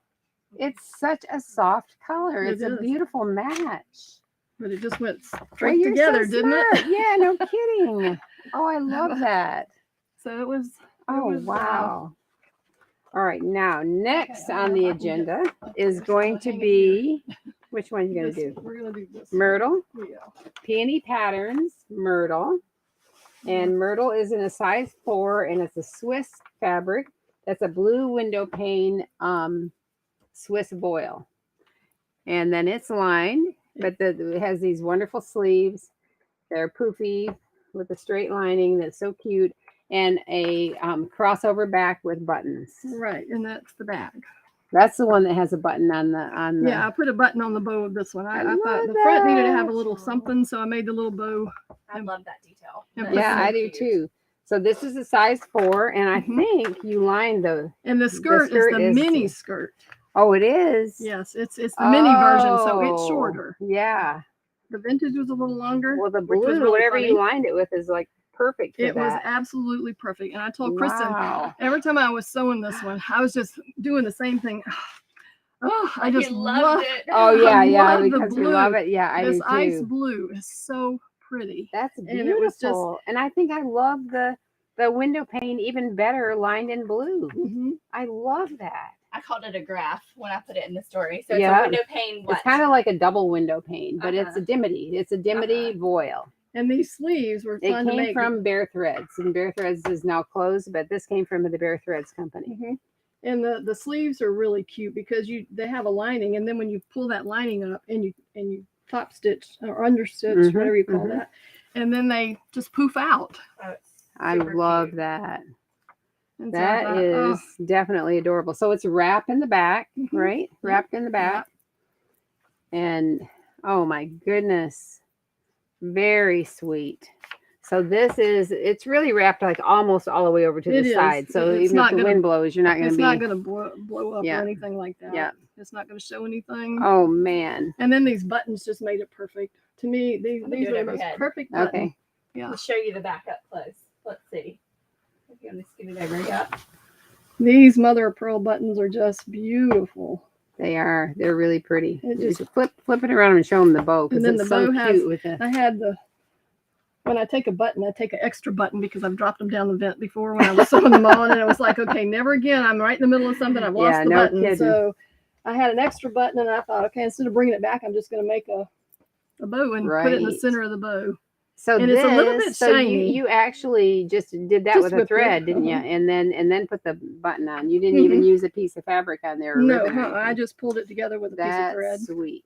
Speaker 2: It's such a soft color.
Speaker 3: It
Speaker 2: It's a
Speaker 3: is.
Speaker 2: beautiful match.
Speaker 3: But it just went
Speaker 2: Well,
Speaker 3: straight
Speaker 2: you're
Speaker 3: together,
Speaker 2: so
Speaker 3: didn't
Speaker 2: smart.
Speaker 3: it?
Speaker 2: Yeah, no kidding. Oh, I love that.
Speaker 3: So it was.
Speaker 2: Oh,
Speaker 3: was,
Speaker 2: wow. All right, now next
Speaker 3: Okay, I
Speaker 2: on
Speaker 3: don't
Speaker 2: the
Speaker 3: know if I can get-
Speaker 2: agenda
Speaker 3: okay,
Speaker 2: is
Speaker 3: so
Speaker 2: going
Speaker 3: I'll
Speaker 2: to
Speaker 3: hang it
Speaker 2: be Which one are you gonna do?
Speaker 3: We're gonna do this.
Speaker 2: Myrtle,
Speaker 3: Yeah.
Speaker 2: Peony Patterns, Myrtle. And Myrtle is in a size 4, and it's a Swiss fabric. That's a blue window pane Swiss voile. And then it's lined, but it has these wonderful sleeves. They're poofy with a straight lining that's so cute, and a crossover back with buttons.
Speaker 3: Right, and that's the bag.
Speaker 2: That's the one that has a button on the.
Speaker 3: Yeah, I put a button on the bow of this one. I
Speaker 2: love
Speaker 3: thought the front needed to have a
Speaker 2: that.
Speaker 3: little something, so I made the little bow.
Speaker 1: I love that detail.
Speaker 3: Yeah,
Speaker 1: That's
Speaker 2: Yeah,
Speaker 1: so
Speaker 2: I do
Speaker 1: cute.
Speaker 2: too. So this is a size 4, and I
Speaker 3: Mhm.
Speaker 2: think you lined the.
Speaker 3: And the skirt
Speaker 2: skirt
Speaker 3: is the
Speaker 2: is-
Speaker 3: mini skirt.
Speaker 2: Oh, it is.
Speaker 3: Yes, it's the mini version, so it's
Speaker 2: Oh,
Speaker 3: shorter.
Speaker 2: Yeah.
Speaker 3: The vintage was a little longer.
Speaker 2: Well, the
Speaker 3: which was
Speaker 2: blue,
Speaker 3: really
Speaker 2: whatever you
Speaker 3: funny.
Speaker 2: lined it with, is like perfect for
Speaker 3: It was
Speaker 2: that.
Speaker 3: absolutely perfect. And I told Kristen,
Speaker 2: Wow.
Speaker 3: every time I was sewing this one, I was just doing the same thing. Oh, I just
Speaker 1: He loved
Speaker 3: love
Speaker 1: it.
Speaker 2: Oh yeah,
Speaker 3: I
Speaker 2: yeah,
Speaker 3: love the
Speaker 2: because we love
Speaker 3: blue.
Speaker 2: it. Yeah, I
Speaker 3: this
Speaker 2: do
Speaker 3: ice
Speaker 2: too.
Speaker 3: blue is so pretty.
Speaker 2: That's
Speaker 3: and
Speaker 2: beautiful.
Speaker 3: it was just-
Speaker 2: And I think I love the window pane even better lined in blue.
Speaker 3: Mhm.
Speaker 2: I love that.
Speaker 1: I called it a graph when I put it in the story. So it's
Speaker 2: Yeah.
Speaker 1: a window pane. What?
Speaker 2: It's kind of like a double window pane, but it's
Speaker 1: Uh-huh.
Speaker 2: a dimity. It's a dimity voile.
Speaker 3: And these sleeves were
Speaker 2: It
Speaker 3: fun to
Speaker 2: came
Speaker 3: make.
Speaker 2: from Bare Threads, and Bare Threads is now closed, but this came from the Bare Threads company.
Speaker 3: Mhm. And the sleeves are really cute because they have a lining, and then when you pull that lining up and you top stitch or understitch,
Speaker 2: Mhm,
Speaker 3: whatever you call
Speaker 2: mhm.
Speaker 3: that, and then they just poof out.
Speaker 1: Oh, it's
Speaker 2: I
Speaker 1: super
Speaker 2: love
Speaker 1: cute.
Speaker 2: that.
Speaker 3: And so I
Speaker 2: That
Speaker 3: thought,
Speaker 2: is definitely adorable. So it's wrapped in the back,
Speaker 3: Mhm.
Speaker 2: right? Wrapped in the back. And oh my goodness, very sweet. So it's really wrapped like almost all the way over to
Speaker 3: It
Speaker 2: the
Speaker 3: is.
Speaker 2: side. So
Speaker 3: It's
Speaker 2: even
Speaker 3: not
Speaker 2: if the
Speaker 3: gonna-
Speaker 2: wind blows, you're not going
Speaker 3: it's
Speaker 2: to be.
Speaker 3: not going to blow up
Speaker 2: Yeah.
Speaker 3: or anything like that.
Speaker 2: Yeah.
Speaker 3: It's not going to show anything.
Speaker 2: Oh man.
Speaker 3: And then these buttons just made it perfect. To me, these
Speaker 1: Let me
Speaker 3: these
Speaker 1: do
Speaker 3: are
Speaker 1: it
Speaker 3: the
Speaker 1: over
Speaker 3: most
Speaker 1: head.
Speaker 3: perfect buttons.
Speaker 2: Okay.
Speaker 3: Yeah.
Speaker 1: I'll show you the back up close. Let's see. If you want to scoot it over, yeah.
Speaker 3: These mother of pearl buttons are just beautiful.
Speaker 2: They are. They're really pretty.
Speaker 3: It
Speaker 2: You
Speaker 3: just-
Speaker 2: should flip it around and show them the bow because
Speaker 3: And then
Speaker 2: it's
Speaker 3: the
Speaker 2: so
Speaker 3: bow
Speaker 2: cute
Speaker 3: has-
Speaker 2: with the.
Speaker 3: I had when I take a button, I take an extra button because I've dropped them down the vent before when I was sewing them on, and it was like, okay, never again. I'm right in the middle of something. I've lost
Speaker 2: Yeah,
Speaker 3: the
Speaker 2: no
Speaker 3: button.
Speaker 2: kidding.
Speaker 3: So I had an extra button, and I thought, okay, instead of bringing it back, I'm just going to make a bow and put it in the
Speaker 2: Right.
Speaker 3: center of the bow.
Speaker 2: So
Speaker 3: and it's a little bit
Speaker 2: so
Speaker 3: shiny.
Speaker 2: you actually just did that
Speaker 3: Just
Speaker 2: with a
Speaker 3: with the-
Speaker 2: thread, didn't you?
Speaker 3: uh-huh.
Speaker 2: And then put the button on. You didn't even use a piece of fabric on there. Or
Speaker 3: No,
Speaker 2: ribbon or
Speaker 3: I
Speaker 2: anything.
Speaker 3: just pulled it together with a piece of
Speaker 2: That's
Speaker 3: thread.
Speaker 2: sweet.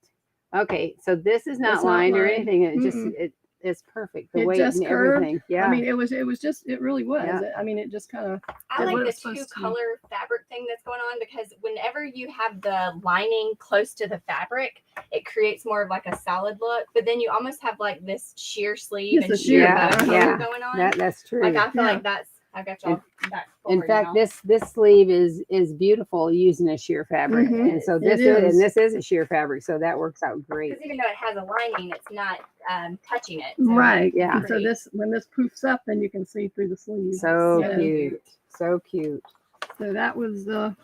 Speaker 2: Okay, so this is not
Speaker 3: It's not
Speaker 2: lined or
Speaker 3: lined.
Speaker 2: anything. It just
Speaker 3: Mm-mm.
Speaker 2: it's perfect. The
Speaker 3: It
Speaker 2: weight
Speaker 3: just
Speaker 2: and
Speaker 3: curved.
Speaker 2: everything. Yeah.
Speaker 3: I mean, it really was.
Speaker 2: Yeah.
Speaker 3: I mean, it just kind of.
Speaker 1: I
Speaker 3: That's
Speaker 1: like
Speaker 3: what
Speaker 1: the
Speaker 3: it's supposed to be.
Speaker 1: 2-color fabric thing that's going on because whenever you have the lining close to the fabric, it creates more of like a solid look. But then you almost have like this sheer sleeve
Speaker 3: Yes,
Speaker 1: and
Speaker 3: the
Speaker 1: sheer
Speaker 3: sheer,
Speaker 1: bow color
Speaker 2: yeah.
Speaker 1: going on.
Speaker 2: That's true.
Speaker 1: Like I feel
Speaker 3: Yeah.
Speaker 1: like I got y'all back
Speaker 2: In
Speaker 1: forward
Speaker 2: fact,
Speaker 1: now.
Speaker 2: this sleeve is beautiful using a sheer fabric,
Speaker 3: Mhm.
Speaker 2: and so
Speaker 3: It
Speaker 2: this
Speaker 3: is.
Speaker 2: this is a sheer fabric, so that works out great.
Speaker 1: Because even though it has a lining, it's not touching it. So
Speaker 3: Right.
Speaker 2: Yeah.
Speaker 3: And so when this poofs up, then you can see through the sleeves.
Speaker 2: So
Speaker 3: Yeah.
Speaker 2: cute, so cute.
Speaker 3: So that was the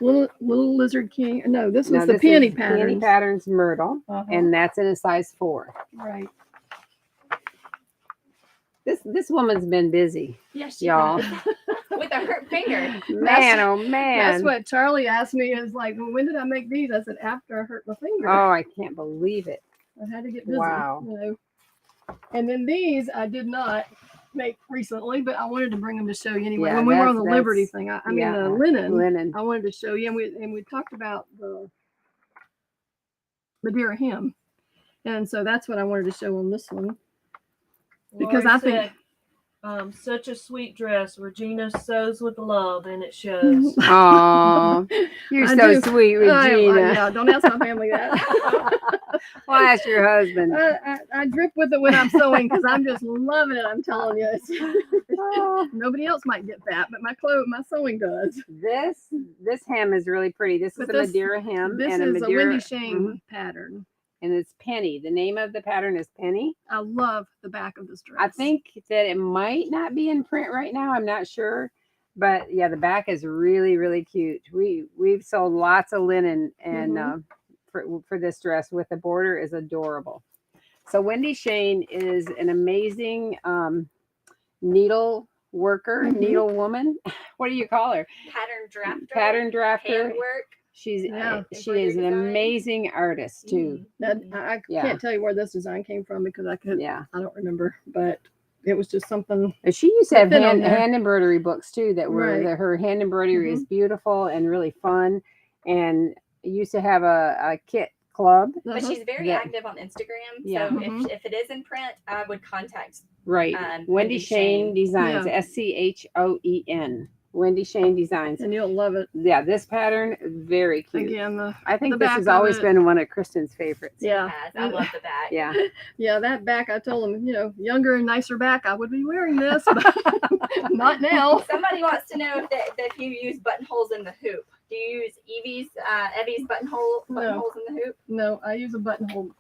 Speaker 3: little lizard king. No, this was
Speaker 2: Now,
Speaker 3: the
Speaker 2: this
Speaker 3: peony
Speaker 2: is
Speaker 3: pattern.
Speaker 2: Peony Patterns Myrtle,
Speaker 3: Uh-huh.
Speaker 2: and that's in a size 4.
Speaker 3: Right.
Speaker 2: This woman's been busy,
Speaker 1: yes, she
Speaker 2: y'all.
Speaker 1: does. With a hurt finger.
Speaker 2: Man, oh man.
Speaker 3: That's what Charlie asked me. Is like, well, when did I make these? I said after I hurt my finger.
Speaker 2: Oh, I can't believe it.
Speaker 3: I had to get busy.
Speaker 2: Wow.
Speaker 3: You know. And then these I did not make recently, but I wanted to bring them to show you anyway.
Speaker 2: Yeah,
Speaker 3: When we were on the
Speaker 2: that's-
Speaker 3: Liberty thing, I mean
Speaker 2: yeah,
Speaker 3: the linen.
Speaker 2: Linen.
Speaker 3: I wanted to show you, and we talked about the Madeira hem, and so that's what I wanted to show on this one. Because
Speaker 4: Lori
Speaker 3: I think-
Speaker 4: said, such a sweet dress. Regina sews with love, and it shows.
Speaker 2: Oh, you're
Speaker 3: I
Speaker 2: so
Speaker 3: do.
Speaker 2: sweet, Regina.
Speaker 3: Yeah, don't ask my family that.
Speaker 2: Well, ask your husband.
Speaker 3: I drip with it when I'm sewing because I'm just loving it. I'm telling you,
Speaker 2: Oh,
Speaker 3: nobody else might get that, but my sewing does.
Speaker 2: this hem is really pretty. This is
Speaker 3: But
Speaker 2: a
Speaker 3: this-
Speaker 2: Madeira hem,
Speaker 3: This
Speaker 2: and
Speaker 3: is a
Speaker 2: Madeira,
Speaker 3: Wendy Shane
Speaker 2: mhm,
Speaker 3: pattern.
Speaker 2: and it's Penny. The name of the pattern is Penny.
Speaker 3: I love the back of this dress.
Speaker 2: I think that it might not be in print right now. I'm not sure, but yeah, the back is really, really cute. We've sold lots of linen and for this dress with the border is adorable. So Wendy Shane is an amazing needle worker,
Speaker 3: Mhm.
Speaker 2: needle woman. What do you call her?
Speaker 1: Pattern drafter.
Speaker 2: Pattern drafter.
Speaker 1: Handwork.
Speaker 2: She is
Speaker 1: Embroidery
Speaker 2: an
Speaker 1: design.
Speaker 2: amazing artist too.
Speaker 3: That
Speaker 1: Mhm.
Speaker 3: I
Speaker 2: Yeah.
Speaker 3: can't tell you where this design came from because I don't remember, but it was just something.
Speaker 2: And she used to
Speaker 3: Put
Speaker 2: have
Speaker 3: that on there.
Speaker 2: hand embroidery books too that were
Speaker 3: Right.
Speaker 2: her hand embroidery is beautiful and really fun, and used to have a kit club.
Speaker 1: But she's very
Speaker 2: That-
Speaker 1: active on Instagram.
Speaker 2: Yeah.
Speaker 1: So
Speaker 3: Mhm.
Speaker 1: if it is in print, I would contact
Speaker 2: Right.
Speaker 1: Wendy
Speaker 2: Wendy Shane
Speaker 1: Shane.
Speaker 2: Designs.
Speaker 3: Yeah.
Speaker 2: SCHOEN. Wendy Shane Designs.
Speaker 3: And you'll love it.
Speaker 2: Yeah, this pattern very cute.
Speaker 3: Again,
Speaker 2: I think
Speaker 3: the
Speaker 2: this
Speaker 3: back
Speaker 2: has
Speaker 3: of
Speaker 2: always
Speaker 3: it-
Speaker 2: been one of Kristen's favorites.
Speaker 3: yeah.
Speaker 1: I love the back.
Speaker 2: Yeah.
Speaker 3: Yeah, that back, I told him, younger and nicer back, I would be wearing this, but not now.
Speaker 1: Somebody wants to know if you use buttonholes in the hoop. Do you use Evie's buttonholes in the hoop?
Speaker 3: No, I use a buttonhole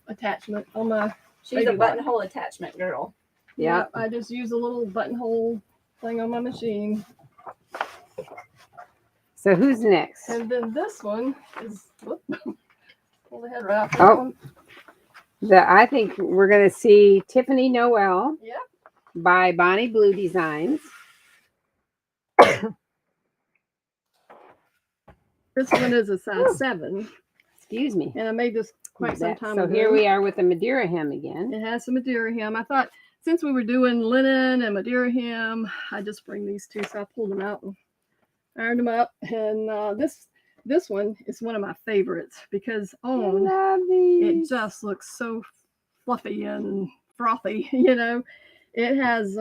Speaker 3: attachment on my.
Speaker 1: She's a
Speaker 3: Baby one.
Speaker 1: buttonhole attachment girl.
Speaker 2: Yeah.
Speaker 3: I just use a little buttonhole thing on my machine.
Speaker 2: So who's next?
Speaker 3: And then this one is, whoop, pull the head right off.
Speaker 2: Oh. I think we're going to see Tiffany Noel
Speaker 3: Yeah.
Speaker 2: by Bonnie Blue Designs.
Speaker 3: This one is a size 7,
Speaker 2: Excuse me.
Speaker 3: and I made this quite some time
Speaker 2: So
Speaker 3: ago.
Speaker 2: here we are with the Madeira hem again.
Speaker 3: It has some Madeira hem. I thought since we were doing linen and Madeira hem, I just bring these two. So I pulled them out and ironed them up. And this one is one of my favorites because
Speaker 2: I
Speaker 3: on
Speaker 2: love these.
Speaker 3: it just looks so fluffy and frothy. It has.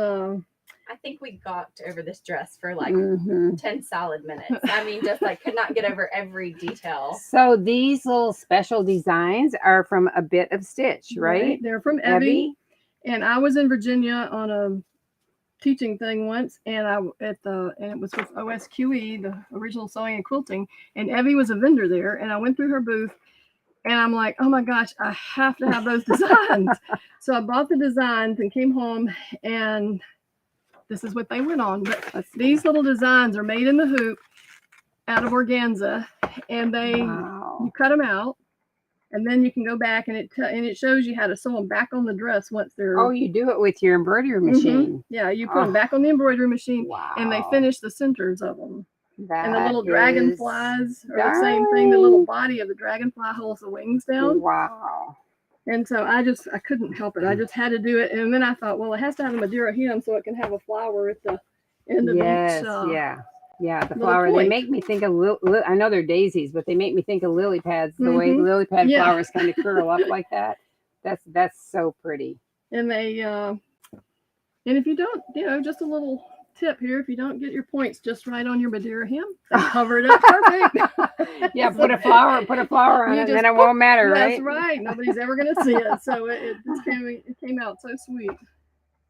Speaker 1: I think we gawked over this dress for like
Speaker 2: Mhm.
Speaker 1: 10 solid minutes. I mean, just like could not get over every detail.
Speaker 2: So these little special designs are from A Bit of Stitch, right?
Speaker 3: They're from Evie. And I was in Virginia on a teaching thing once, and it was with OSQE, the Original Sewing and Quilting, and Evie was a vendor there, and I went through her booth, and I'm like, oh my gosh, I have to have those designs. So I bought the designs and came home, and this is what they went on. But these little designs are made in the hoop out of organza, and
Speaker 2: Wow.
Speaker 3: you cut them out, and then you can go back and it shows you how to sew them back on the dress once they're.
Speaker 2: Oh, you do it with your embroidery machine.
Speaker 3: Yeah, you put them back on the embroidery machine,
Speaker 2: Wow.
Speaker 3: and they finish the centers of them. And the
Speaker 2: That
Speaker 3: little
Speaker 2: is
Speaker 3: dragonflies are the same thing. The little body of the dragonfly holds the wings down.
Speaker 2: Wow.
Speaker 3: And so I couldn't help it. I just had to do it. And then I thought, well, it has to have a Madeira hem so it can have a flower at the end of
Speaker 2: Yes,
Speaker 3: each.
Speaker 2: yeah, the
Speaker 3: little
Speaker 2: flower. They
Speaker 3: point.
Speaker 2: make me think of I know they're daisies, but they make me think of lily pads. The way
Speaker 3: Mhm.
Speaker 2: lily pad
Speaker 3: Yeah.
Speaker 2: flowers kind of curl up like that. That's so pretty.
Speaker 3: And they, and if you don't, just a little tip here, if you don't get your points just right on your Madeira hem, they cover it up perfect.
Speaker 2: Yeah, put a flower on
Speaker 3: You
Speaker 2: it, and
Speaker 3: just
Speaker 2: then it won't matter, right?
Speaker 3: That's right. Nobody's ever going to see it. So it came out so sweet.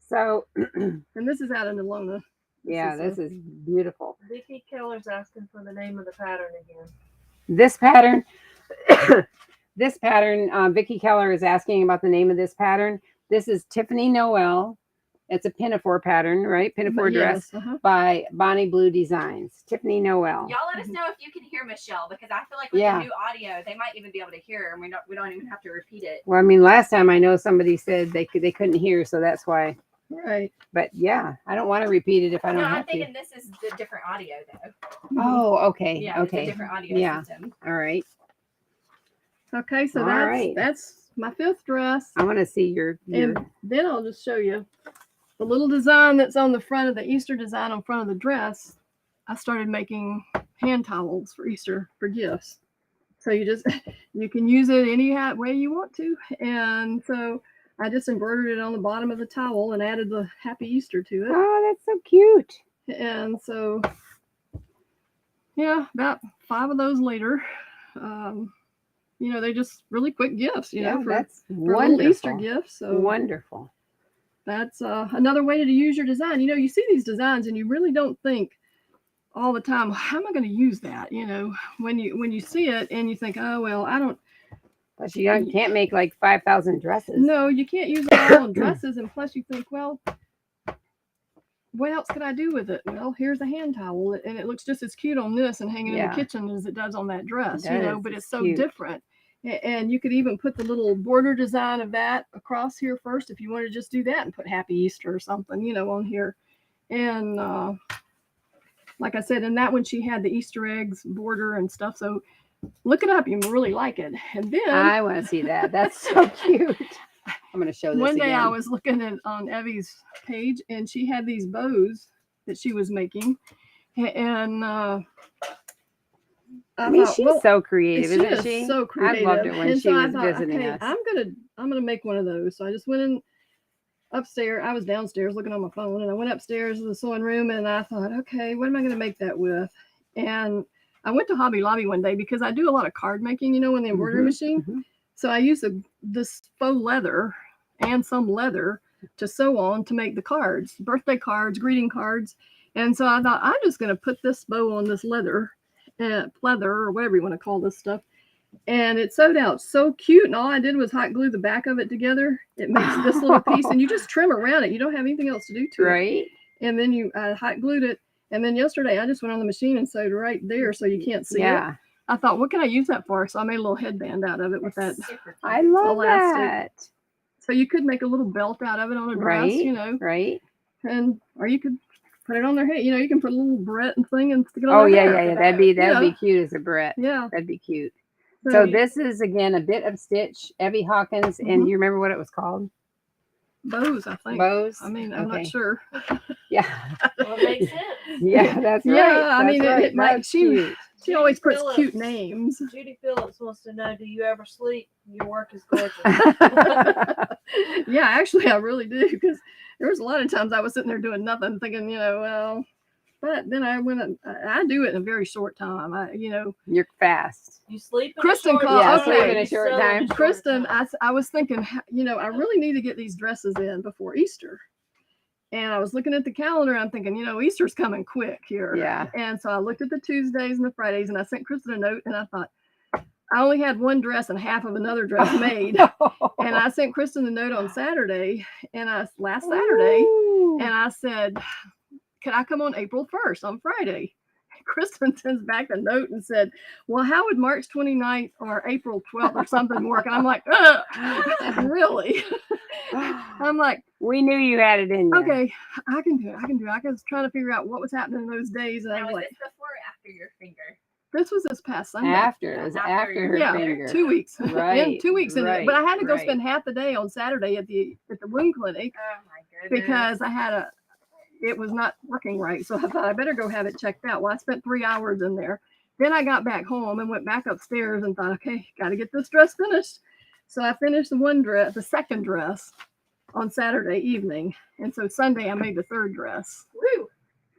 Speaker 2: So,
Speaker 3: And this is out in Alona.
Speaker 2: yeah, this is beautiful.
Speaker 4: Vicki Keller's asking for the name of the pattern again.
Speaker 2: This pattern, Vicki Keller is asking about the name of this pattern. This is Tiffany Noel. It's a pinafore pattern, right? Pinafore dress
Speaker 3: Yes, uh-huh.
Speaker 2: by Bonnie Blue Designs. Tiffany Noel.
Speaker 1: Y'all let us know if you can hear Michelle, because I feel like with the new audio, they might even be able to hear her, and we don't even have to repeat it.
Speaker 2: Well, I mean, last time I know somebody said they couldn't hear, so that's why.
Speaker 3: Right.
Speaker 2: But yeah, I don't want to repeat it if I don't
Speaker 1: No, I'm
Speaker 2: have to.
Speaker 1: thinking this is the different audio though.
Speaker 2: Oh, okay.
Speaker 1: Yeah, it's a
Speaker 2: okay.
Speaker 1: different audio
Speaker 2: Yeah.
Speaker 1: system.
Speaker 2: All right.
Speaker 3: Okay, so
Speaker 2: All
Speaker 3: that's
Speaker 2: right.
Speaker 3: that's my 5th dress.
Speaker 2: I want to see your
Speaker 3: And then I'll just show you the little design that's on the front of the Easter design on front of the dress. I started making hand towels for Easter for gifts. So you can use it any way you want to. And so I just embroidered it on the bottom of the towel and added the Happy Easter to it.
Speaker 2: Oh, that's so cute.
Speaker 3: And so, yeah, about 5 of those later, they're just really quick gifts, for
Speaker 2: that's
Speaker 3: little
Speaker 2: wonderful.
Speaker 3: Easter gifts. So
Speaker 2: Wonderful.
Speaker 3: that's another way to use your design. You see these designs and you really don't think all the time, how am I going to use that? When you see it and you think, oh, well, I don't.
Speaker 2: But you can't make like 5,000 dresses.
Speaker 3: No, you can't use it all on dresses. And plus you think, well, what else could I do with it? Well, here's a hand towel, and it looks just as cute on this and hanging in the kitchen as it does on that dress, but it's so
Speaker 2: cute.
Speaker 3: different. And you could even put the little border design of that across here first if you want to just do that and put Happy Easter or something, on here. And like I said, in that one she had the Easter eggs border and stuff. So look it up, you really like it. And then
Speaker 2: I want to see that. That's so cute. I'm going to show this
Speaker 3: one day
Speaker 2: again.
Speaker 3: I was looking at on Evie's page, and she had these bows that she was making, and
Speaker 2: I mean,
Speaker 3: thought,
Speaker 2: she's
Speaker 3: well,
Speaker 2: so creative,
Speaker 3: she
Speaker 2: isn't
Speaker 3: is
Speaker 2: she?
Speaker 3: so creative.
Speaker 2: I loved it when
Speaker 3: And
Speaker 2: she
Speaker 3: so I
Speaker 2: was
Speaker 3: thought,
Speaker 2: visiting
Speaker 3: okay,
Speaker 2: us.
Speaker 3: I'm gonna make one of those. So I just went in upstairs. I was downstairs looking on my phone, and I went upstairs to the sewing room, and I thought, okay, what am I gonna make that with? And I went to Hobby Lobby one day because I do a lot of card making, in the embroidery machine.
Speaker 2: Mhm.
Speaker 3: So I used this faux leather and some leather to sew on to make the cards, birthday cards, greeting cards. And so I thought, I'm just going to put this bow on this leather, pleather, or whatever you want to call this stuff. And it sewed out so cute. And all I did was hot glue the back of it together. It makes this little piece, and you just trim around it. You don't have anything else to do to it.
Speaker 2: Right?
Speaker 3: And then you hot glued it. And then yesterday I just went on the machine and sewed right there so you can't see it.
Speaker 2: Yeah.
Speaker 3: I thought, what can I use that for? So I made a little headband out of it with that.
Speaker 1: Super
Speaker 2: I
Speaker 1: cute.
Speaker 2: love
Speaker 3: elastic.
Speaker 2: that.
Speaker 3: So you could make a little belt out of it on a dress,
Speaker 2: Right? Right?
Speaker 3: and or you could put it on their head. You can put a little barrette and thing and stick it on
Speaker 2: Oh
Speaker 3: their
Speaker 2: yeah,
Speaker 3: hair.
Speaker 2: yeah, yeah. That'd be
Speaker 3: Yeah.
Speaker 2: cute as a Brett.
Speaker 3: Yeah.
Speaker 2: That'd be cute. So this is again a bit of stitch, Evie Hawkins, and
Speaker 3: Mhm.
Speaker 2: do you remember what it was called?
Speaker 3: Bows, I think.
Speaker 2: Bows.
Speaker 3: I mean, I'm
Speaker 2: Okay.
Speaker 3: not sure.
Speaker 2: Yeah.
Speaker 4: Well, it makes sense.
Speaker 2: Yeah, that's right.
Speaker 3: Yeah, I mean,
Speaker 2: That's
Speaker 3: it might-
Speaker 2: That's
Speaker 3: she-
Speaker 2: cute.
Speaker 3: She always puts
Speaker 4: Phillips.
Speaker 3: cute names.
Speaker 4: Judy Phillips wants to know, do you ever sleep? Your work is gorgeous.
Speaker 3: Yeah, actually, I really do, because there was a lot of times I was sitting there doing nothing, thinking, well, but then I do it in a very short time.
Speaker 2: You're fast.
Speaker 4: You sleep in
Speaker 3: Kristen
Speaker 4: a short
Speaker 3: called-
Speaker 4: time.
Speaker 3: Yeah, sleep in
Speaker 2: a
Speaker 4: You
Speaker 2: short
Speaker 4: sew
Speaker 2: time.
Speaker 4: in a short
Speaker 3: Kristen,
Speaker 4: time.
Speaker 3: I was thinking, I really need to get these dresses in before Easter. And I was looking at the calendar, and I'm thinking, Easter's coming quick here.
Speaker 2: Yeah.
Speaker 3: And so I looked at the Tuesdays and the Fridays, and I sent Kristen a note, and I thought, I only had one dress and half of another dress made. And I sent Kristen a note on Saturday, last Saturday,
Speaker 2: Ooh.
Speaker 3: and I said, can I come on April 1st on Friday? Kristen sends back a note and said, well, how would March 29th or April 12th or something work? And I'm like, really? I'm like,
Speaker 2: we knew you had it in you.
Speaker 3: okay, I can do it. I was trying to figure out what was happening in those days. And I
Speaker 1: Now,
Speaker 3: was
Speaker 1: was
Speaker 3: like,
Speaker 1: this before or after your finger?
Speaker 3: this was this past Sunday.
Speaker 2: After. It was
Speaker 1: After
Speaker 2: after
Speaker 1: your
Speaker 2: her
Speaker 3: Yeah,
Speaker 2: finger.
Speaker 3: 2 weeks.
Speaker 2: Right,
Speaker 3: 2 weeks in it.
Speaker 2: right,
Speaker 3: But I had to go
Speaker 2: right.
Speaker 3: spend half the day on Saturday at the wound clinic
Speaker 1: Oh my goodness.
Speaker 3: because it was not working right. So I thought I better go have it checked out. Well, I spent 3 hours in there. Then I got back home and went back upstairs and thought, okay, got to get this dress finished. So I finished the second dress on Saturday evening. And so Sunday I made the third dress
Speaker 1: Woo!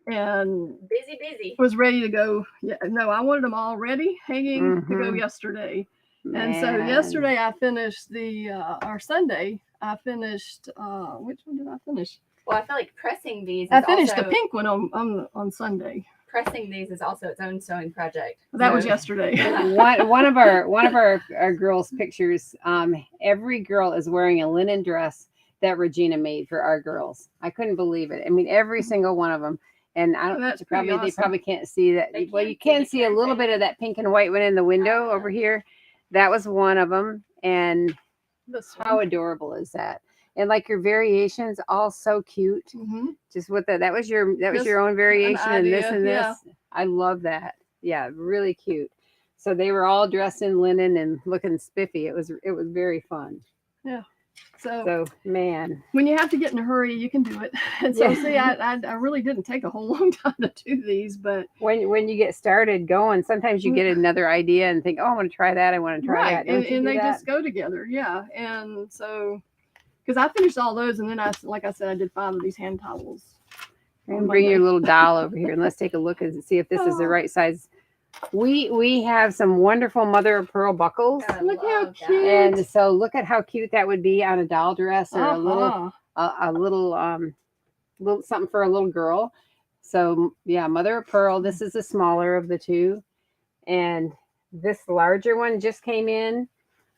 Speaker 3: and
Speaker 1: Busy.
Speaker 3: was ready to go. Yeah, no, I wanted them all ready, hanging to go
Speaker 2: Mhm.
Speaker 3: yesterday. And so
Speaker 2: Man.
Speaker 3: yesterday I finished or Sunday, I finished, which one did I finish?
Speaker 1: Well, I feel like pressing these.
Speaker 3: I
Speaker 1: is
Speaker 3: finished
Speaker 1: also,
Speaker 3: the pink one on Sunday.
Speaker 1: Pressing these is also its own sewing project.
Speaker 3: That was
Speaker 1: So-
Speaker 3: yesterday.
Speaker 2: one of our girls' pictures. Every girl is wearing a linen dress that Regina made for our girls. I couldn't believe it. I mean, every single one of them. And I don't.
Speaker 3: That's
Speaker 2: They
Speaker 3: pretty
Speaker 2: probably
Speaker 3: awesome.
Speaker 2: can't see that.
Speaker 1: They
Speaker 2: Well,
Speaker 1: can't
Speaker 2: you
Speaker 1: see
Speaker 2: can
Speaker 1: the
Speaker 2: see a little bit of that pink and white one in the window over here. That was one of them. And
Speaker 3: This
Speaker 2: how adorable is that? And like your variations, all so cute.
Speaker 3: Mhm.
Speaker 2: Just with that was your
Speaker 3: Just
Speaker 2: own variation and this
Speaker 3: idea,
Speaker 2: and this.
Speaker 3: yeah.
Speaker 2: I love that. Yeah, really cute. So they were all dressed in linen and looking spiffy. It was very fun.
Speaker 3: So
Speaker 2: So man,
Speaker 3: when you have to get in a hurry, you can do it. And so
Speaker 2: Yeah.
Speaker 3: see, I really didn't take a whole long time to do these, but
Speaker 2: when you get started going, sometimes you get another idea and think, oh, I want to try that. I want to try that. Don't you
Speaker 3: and
Speaker 2: do
Speaker 3: they
Speaker 2: that?
Speaker 3: just go together, yeah. And so, because I finished all those, and then like I said, I did 5 of these hand towels.
Speaker 2: And bring your little doll over here and let's take a look and see if this is the
Speaker 3: Oh.
Speaker 2: right size. We have some wonderful mother of pearl buckles.
Speaker 1: I
Speaker 3: Look how
Speaker 1: love that.
Speaker 3: cute.
Speaker 2: And so look at how cute that would be on a doll dress or
Speaker 3: Uh-huh.
Speaker 2: a little something for a little girl. So yeah, mother of pearl. This is the smaller of the two, and this larger one just came in.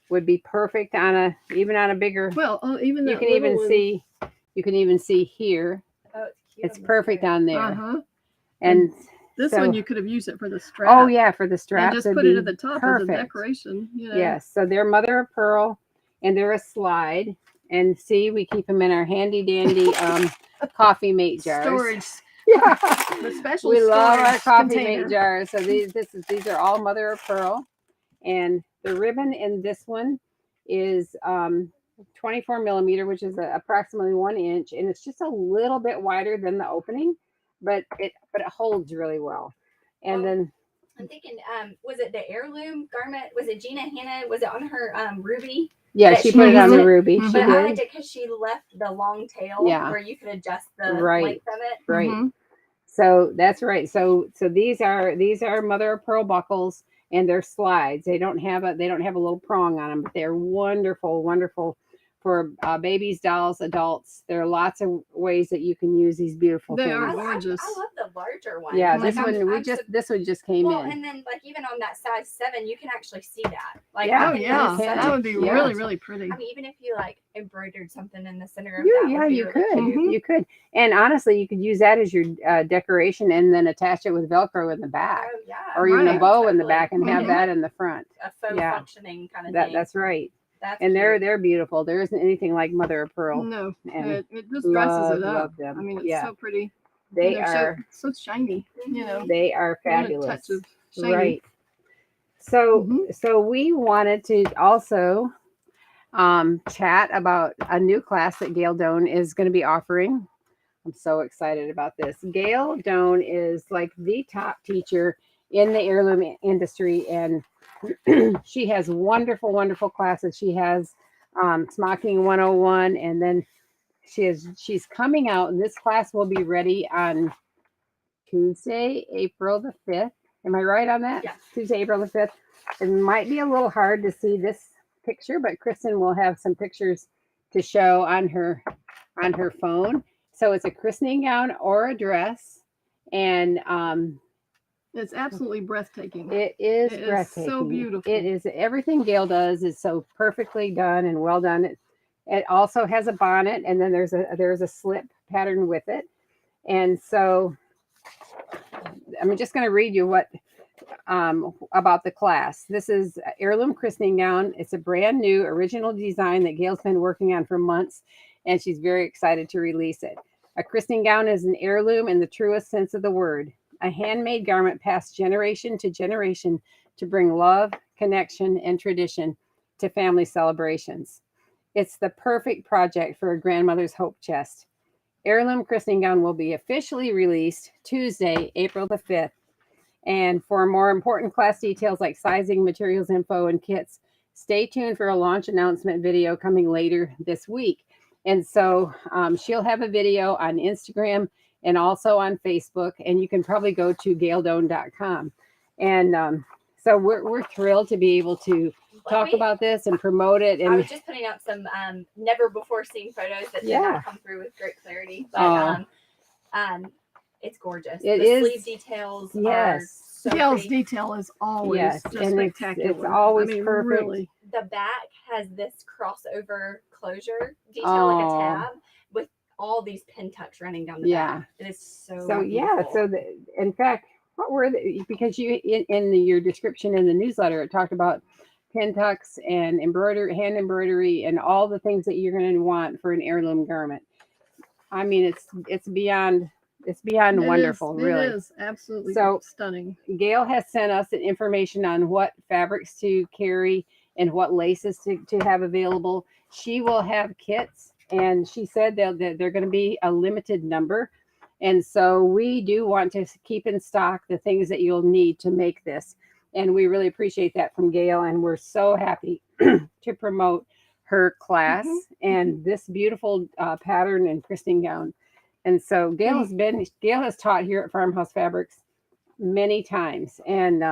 Speaker 2: Would be perfect on a bigger.
Speaker 3: Well, even
Speaker 2: You
Speaker 3: that
Speaker 2: can even
Speaker 3: little one-
Speaker 2: see. You can even see here.
Speaker 1: Oh, it's cute.
Speaker 2: It's
Speaker 1: on the
Speaker 2: perfect
Speaker 1: side.
Speaker 2: on there.
Speaker 3: Uh-huh.
Speaker 2: And
Speaker 3: This
Speaker 2: so-
Speaker 3: one you could have used it for the strap.
Speaker 2: oh yeah, for the
Speaker 3: And
Speaker 2: strap.
Speaker 3: just
Speaker 2: it'd
Speaker 3: put it
Speaker 2: be
Speaker 3: at the top as a
Speaker 2: perfect.
Speaker 3: decoration.
Speaker 2: Yes, so they're mother of pearl, and they're a slide. And see, we keep them in our handy dandy coffee mate jars.
Speaker 3: Storage.
Speaker 2: Yeah.
Speaker 3: The special
Speaker 2: We love our
Speaker 3: storage
Speaker 2: coffee
Speaker 3: container.
Speaker 2: mate jars. So these are all mother of pearl, and the ribbon in this one is 24 millimeter, which is approximately 1 inch, and it's just a little bit wider than the opening, but it holds really well. And
Speaker 1: Well,
Speaker 2: then
Speaker 1: I'm thinking, was it the heirloom garment? Was it Gina Hannah? Was it on her ruby?
Speaker 2: yeah,
Speaker 1: that
Speaker 2: she
Speaker 1: she
Speaker 2: put it on the
Speaker 1: used it,
Speaker 2: ruby.
Speaker 3: Mhm.
Speaker 2: She
Speaker 1: But I liked
Speaker 2: did.
Speaker 1: it because she left the long tail
Speaker 2: Yeah.
Speaker 1: where you could adjust the
Speaker 2: Right.
Speaker 1: length of it.
Speaker 2: Right.
Speaker 3: Mhm.
Speaker 2: So that's right. So these are mother of pearl buckles, and they're slides. They don't have a little prong on them, but they're wonderful for babies, dolls, adults. There are lots of ways that you can use these beautiful
Speaker 3: They
Speaker 2: things.
Speaker 3: are
Speaker 1: I
Speaker 3: gorgeous.
Speaker 1: love the larger one.
Speaker 2: Yeah,
Speaker 1: Like,
Speaker 2: this one this one just came
Speaker 1: well,
Speaker 2: in.
Speaker 1: and then like even on that size 7, you can actually see that. Like,
Speaker 2: Yeah.
Speaker 1: I
Speaker 3: Oh
Speaker 1: think
Speaker 3: yeah,
Speaker 1: that's such
Speaker 3: that
Speaker 1: a
Speaker 3: would be
Speaker 1: cute-
Speaker 3: really, really pretty.
Speaker 1: I mean, even if you like embroidered something in the center of
Speaker 2: You,
Speaker 1: that,
Speaker 2: yeah,
Speaker 1: would be
Speaker 2: you
Speaker 1: really
Speaker 2: could.
Speaker 1: cute.
Speaker 3: Mhm.
Speaker 2: You could. And honestly, you could use that as your decoration and then attach it with Velcro in the back,
Speaker 1: Oh yeah,
Speaker 2: or even a
Speaker 3: Right.
Speaker 2: bow in the
Speaker 1: totally.
Speaker 2: back, and have
Speaker 3: Mhm.
Speaker 2: that in the front.
Speaker 1: A faux
Speaker 2: Yeah.
Speaker 1: functioning kind of thing.
Speaker 2: That's right.
Speaker 1: That's
Speaker 2: And
Speaker 1: cute.
Speaker 2: they're beautiful. There isn't anything like mother of pearl.
Speaker 3: No,
Speaker 2: And
Speaker 3: it just dresses it up.
Speaker 2: love them.
Speaker 3: I mean, it's
Speaker 2: Yeah.
Speaker 3: so pretty.
Speaker 2: They
Speaker 3: And they're
Speaker 2: are
Speaker 3: so shiny. You know,
Speaker 2: they are
Speaker 3: you want a
Speaker 2: fabulous.
Speaker 3: touch of shiny.
Speaker 2: Right. So
Speaker 3: Mhm.
Speaker 2: we wanted to also chat about a new class that Gail Doan is going to be offering. I'm so excited about this. Gail Doan is like the top teacher in the heirloom industry, and she has wonderful classes. She has Smocking 101, and then she's coming out, and this class will be ready on Tuesday, April the 5th. Am I right on that?
Speaker 1: Yeah.
Speaker 2: Tuesday, April the 5th. It might be a little hard to see this picture, but Kristen will have some pictures to show on her phone. So it's a christening gown or a dress, and
Speaker 3: It's absolutely breathtaking.
Speaker 2: it is
Speaker 3: It is
Speaker 2: breathtaking.
Speaker 3: so beautiful.
Speaker 2: It is, everything Gail does is so perfectly done and well done. It also has a bonnet, and then there's a slip pattern with it. And so I'm just going to read you what about the class. This is Heirloom Christening Gown. It's a brand new original design that Gail's been working on for months, and she's very excited to release it. A christening gown is an heirloom in the truest sense of the word, a handmade garment passed generation to generation to bring love, connection, and tradition to family celebrations. It's the perfect project for a grandmother's hope chest. Heirloom Christening Gown will be officially released Tuesday, April the 5th. And for more important class details like sizing, materials info, and kits, stay tuned for a launch announcement video coming later this week. And so she'll have a video on Instagram and also on Facebook, and you can probably go to gaildone.com. And so we're thrilled to be able to talk about this and promote it.
Speaker 1: I
Speaker 2: And
Speaker 1: was just putting out some never before seen photos that did
Speaker 2: Yeah.
Speaker 1: not come through with great clarity, but it's gorgeous.
Speaker 2: It
Speaker 1: the
Speaker 2: is-
Speaker 1: sleeve details are
Speaker 2: yes.
Speaker 1: so
Speaker 3: Gail's
Speaker 1: pretty.
Speaker 3: detail is always
Speaker 2: Yes,
Speaker 3: just
Speaker 2: and it's
Speaker 3: spectacular.
Speaker 2: always
Speaker 3: I mean,
Speaker 2: perfect.
Speaker 3: Really.
Speaker 1: The back has this crossover closure detail, like a
Speaker 2: Oh.
Speaker 1: tab, with all these pin tucks running down the
Speaker 2: Yeah.
Speaker 1: back. It is so
Speaker 2: So yeah,
Speaker 1: beautiful.
Speaker 2: so in fact, what were because you in your description in the newsletter, it talked about pin tucks and embroidery, hand embroidery, and all the things that you're going to want for an heirloom garment. I mean, it's beyond wonderful, really.
Speaker 3: It is absolutely
Speaker 2: So-
Speaker 3: stunning.
Speaker 2: Gail has sent us information on what fabrics to carry and what laces to have available. She will have kits, and she said that they're going to be a limited number. And so we do want to keep in stock the things that you'll need to make this. And we really appreciate that from Gail. And we're so happy to promote her class and this beautiful pattern and christening gown. And so Gail has taught here at Farmhouse Fabrics many times.
Speaker 3: And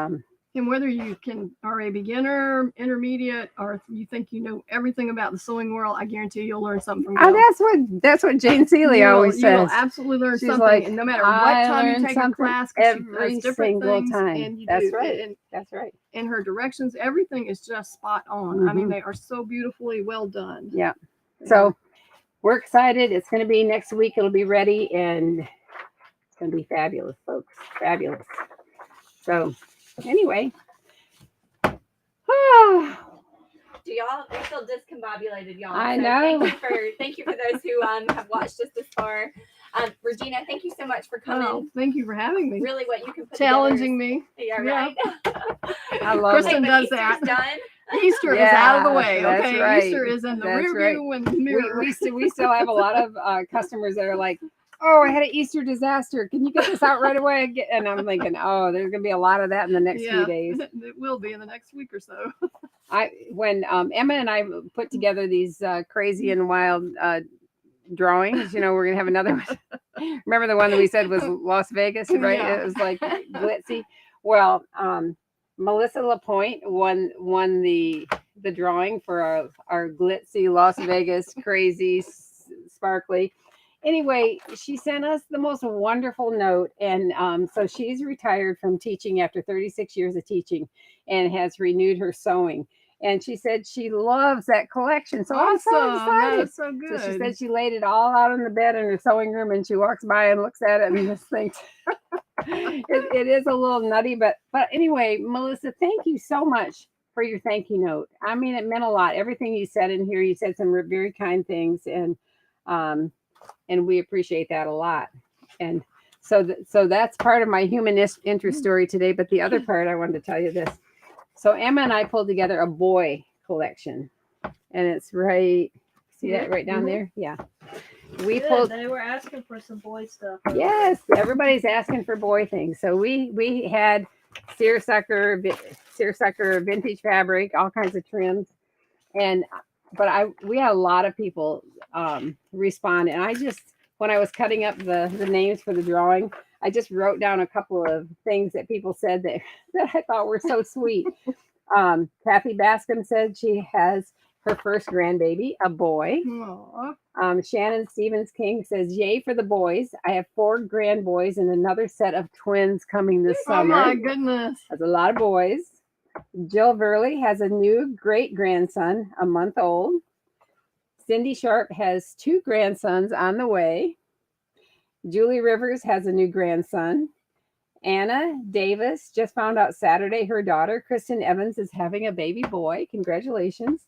Speaker 3: whether you are a beginner, intermediate, or if you think you know everything about the sewing world, I guarantee you'll learn something from Gail.
Speaker 2: That's what Jane Seeley
Speaker 3: You will-
Speaker 2: always
Speaker 3: You will
Speaker 2: says.
Speaker 3: absolutely learn
Speaker 2: She's
Speaker 3: something,
Speaker 2: like,
Speaker 3: and no matter what
Speaker 2: "I
Speaker 3: time you
Speaker 2: learn
Speaker 3: take a
Speaker 2: something
Speaker 3: class, 'cause she
Speaker 2: every
Speaker 3: does different
Speaker 2: single
Speaker 3: things,
Speaker 2: time."
Speaker 3: and you
Speaker 2: That's
Speaker 3: do,
Speaker 2: right.
Speaker 3: and
Speaker 2: That's right.
Speaker 3: and her directions, everything is just spot on. I mean,
Speaker 2: Mhm.
Speaker 3: they are so beautifully well done.
Speaker 2: Yeah. So we're excited. It's going to be next week. It'll be ready, and it's going to be fabulous, folks. Fabulous. So anyway.
Speaker 1: Do y'all? We feel discombobulated, y'all.
Speaker 2: I
Speaker 1: So
Speaker 2: know.
Speaker 1: Thank you for those who have watched us this far. Regina, thank you so much for coming.
Speaker 3: Oh, thank you for having me.
Speaker 1: Really, what you can put
Speaker 3: Challenging
Speaker 1: together
Speaker 3: me.
Speaker 1: Yeah,
Speaker 3: Yeah.
Speaker 1: right.
Speaker 2: I love
Speaker 3: Kristen
Speaker 2: it.
Speaker 3: does
Speaker 1: Easter's
Speaker 3: that.
Speaker 1: done.
Speaker 3: Easter is out of the
Speaker 2: Yeah,
Speaker 3: way.
Speaker 2: that's
Speaker 3: Okay,
Speaker 2: right.
Speaker 3: Easter is in the
Speaker 2: That's
Speaker 3: rear
Speaker 2: right.
Speaker 3: view and mirror.
Speaker 2: We still have a lot of customers that are like, oh, I had an Easter disaster. Can you get this out right away? And I'm thinking, oh, there's gonna be a lot of that in the next few days.
Speaker 3: It will be in the next week or so.
Speaker 2: When Emma and I put together these crazy and wild drawings, we're gonna have another one. Remember the one that we said was Las Vegas, right?
Speaker 3: Yeah.
Speaker 2: It was like glitzy. Well, Melissa Lapointe won the drawing for our glitzy Las Vegas crazy sparkly. Anyway, she sent us the most wonderful note, and so she's retired from teaching after 36 years of teaching, and has renewed her sewing. And she said she loves that collection. So I'm so excited.
Speaker 3: That's so good.
Speaker 2: So she said she laid it all out on the bed in her sewing room, and she walks by and looks at it and just thinks it is a little nutty. But anyway, Melissa, thank you so much for your thank you note. I mean, it meant a lot. Everything you said in here, you said some very kind things, and we appreciate that a lot. And so that's part of my human interest story today. But the other part, I wanted to tell you this. So Emma and I pulled together a boy collection, and it's right. See that right down there? Yeah. We pulled.
Speaker 4: They were asking for some boy stuff.
Speaker 2: Yes, everybody's asking for boy things. So we had seersucker vintage fabric, all kinds of trims, but we had a lot of people respond, and I just, when I was cutting up the names for the drawing, I just wrote down a couple of things that people said that I thought were so sweet. Kathy Bascom said she has her first grandbaby, a boy.
Speaker 3: Aww.
Speaker 2: Shannon Stevens King says, yay for the boys. I have 4 grandboys and another set of twins coming this summer.
Speaker 3: Oh my goodness.
Speaker 2: That's a lot of boys. Jill Verley has a new great grandson, a month old. Cindy Sharp has 2 grandsons on the way. Julie Rivers has a new grandson. Anna Davis just found out Saturday her daughter, Kristen Evans, is having a baby boy. Congratulations.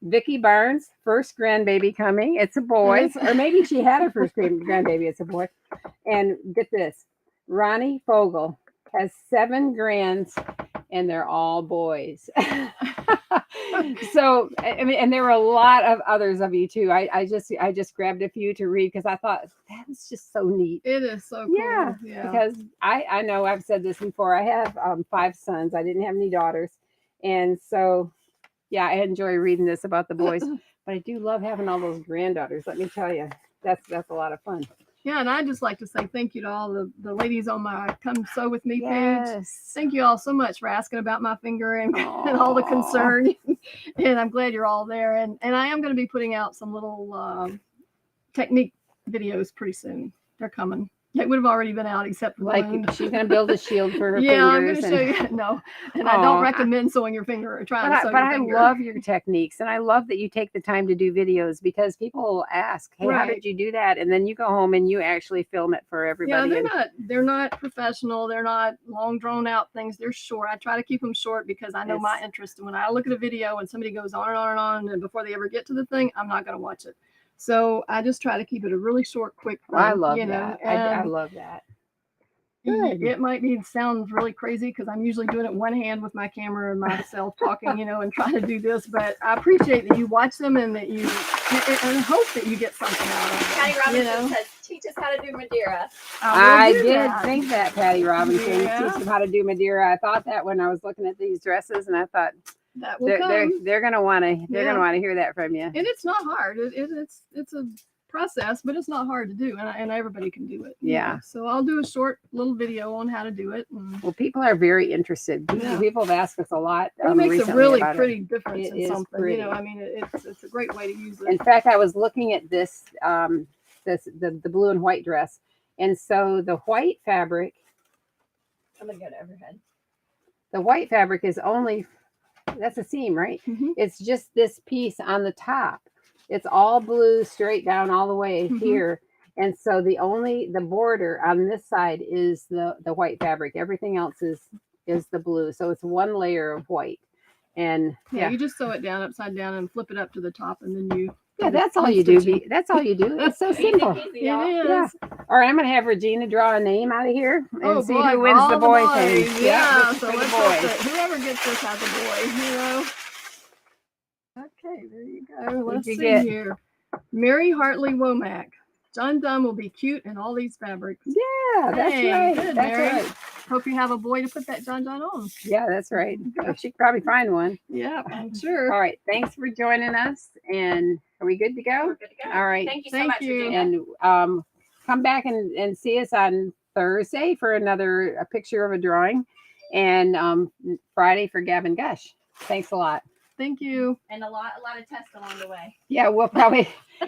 Speaker 2: Vicki Barnes, first grandbaby coming. It's a boy. Or maybe she had her first grandbaby. It's a boy. And get this. Ronnie Fogel has 7 grands, and they're all boys. So, I mean, and there were a lot of others of you too. I just grabbed a few to read because I thought that was just so neat.
Speaker 3: It is so cool.
Speaker 2: Yeah. Because I know I've said this before. I have 5 sons. I didn't have any daughters. And so, yeah, I enjoy reading this about the boys. But I do love having all those granddaughters. Let me tell you, that's a lot of fun.
Speaker 3: Yeah, and I'd just like to say thank you to all the ladies on my Come Sew With Me page.
Speaker 2: Yes.
Speaker 3: Thank you all so much for asking about my finger and all the concern. And I'm glad you're all there. And I am going to be putting out some little technique videos pretty soon. They're coming. They would have already been out except for
Speaker 2: Like she's going to build a shield for her
Speaker 3: yeah, I'm
Speaker 2: fingers.
Speaker 3: going to show you. No, and I don't recommend sewing your finger or trying to sew your finger.
Speaker 2: But I love your techniques, and I love that you take the time to do videos because people will ask, "Hey, how did you do that?" And then you go home and you actually film it for everybody.
Speaker 3: Yeah, they're not professional. They're not long drawn out things. They're short. I try to keep them short because I know my interest. And when I look at a video and somebody goes on and on and on, and before they ever get to the thing, I'm not going to watch it. So I just try to keep it a really short, quick thing.
Speaker 2: I love that. I love that.
Speaker 3: Good. It might sound really crazy because I'm usually doing it one hand with my camera and myself talking, and trying to do this. But I appreciate that you watch them and that you and hope that you get something out of it.
Speaker 1: Patty Robinson says, teach us how to do Madeira.
Speaker 2: I did think that, Patty Robinson.
Speaker 3: Yeah.
Speaker 2: Teach them how to do Madeira. I thought that when I was looking at these dresses, and I thought
Speaker 3: that will come.
Speaker 2: They're gonna want to hear that from you. And
Speaker 3: it's not hard. It's a process, but it's not hard to do, and everybody can do it.
Speaker 2: Yeah.
Speaker 3: So I'll do a short little video on how to do it.
Speaker 2: Well, people are very interested. People have asked us a lot.
Speaker 3: It makes a really pretty difference in something.
Speaker 2: Pretty.
Speaker 3: I mean, it's a great way to use it.
Speaker 2: In fact, I was looking at this the blue and white dress, and so the white fabric.
Speaker 1: I'm gonna go to overhead.
Speaker 2: The white fabric is only that's a seam, right?
Speaker 3: Mm-hmm.
Speaker 2: It's just this piece on the top. It's all blue straight down all the way here. And so the border on this side is the white fabric. Everything else is the blue. So it's one layer of white. And
Speaker 3: you just sew it down upside down and flip it up to the top, and then you
Speaker 2: Yeah, that's all you do. That's all you do. It's so
Speaker 1: Easy
Speaker 2: simple.
Speaker 1: peasy,
Speaker 3: It
Speaker 1: y'all.
Speaker 2: Yeah.
Speaker 3: is.
Speaker 2: All right, I'm gonna have Regina draw a name out of here and
Speaker 3: Oh
Speaker 2: see
Speaker 3: boy,
Speaker 2: who
Speaker 3: for
Speaker 2: wins
Speaker 3: all
Speaker 2: the boy thing.
Speaker 3: boys. Yeah,
Speaker 2: this is
Speaker 3: so
Speaker 2: for the
Speaker 3: let's hope
Speaker 2: boys.
Speaker 3: that whoever gets this has a boy, you know. Okay, there you go. Let's
Speaker 2: you
Speaker 3: see
Speaker 2: get?
Speaker 3: here. Mary Hartley Womack. John Donne will be cute in all these fabrics.
Speaker 2: Yeah, that's
Speaker 3: Hey,
Speaker 2: right.
Speaker 3: good,
Speaker 2: That's
Speaker 3: Mary.
Speaker 2: right.
Speaker 3: Hope you have a boy to put that John Donne on.
Speaker 2: Yeah, that's right. She could probably find one.
Speaker 3: Yeah, I'm sure.
Speaker 2: All right. Thanks for joining us. And are we good to go?
Speaker 1: We're good to go.
Speaker 2: All right.
Speaker 1: Thank you so
Speaker 3: Thank
Speaker 1: much,
Speaker 3: you.
Speaker 1: Regina.
Speaker 2: And come back and see us on Thursday for a picture of a drawing, and Friday for Gavin Gush. Thanks a lot.
Speaker 3: Thank you.
Speaker 1: And a lot of tests along the way.
Speaker 2: Yeah, we'll probably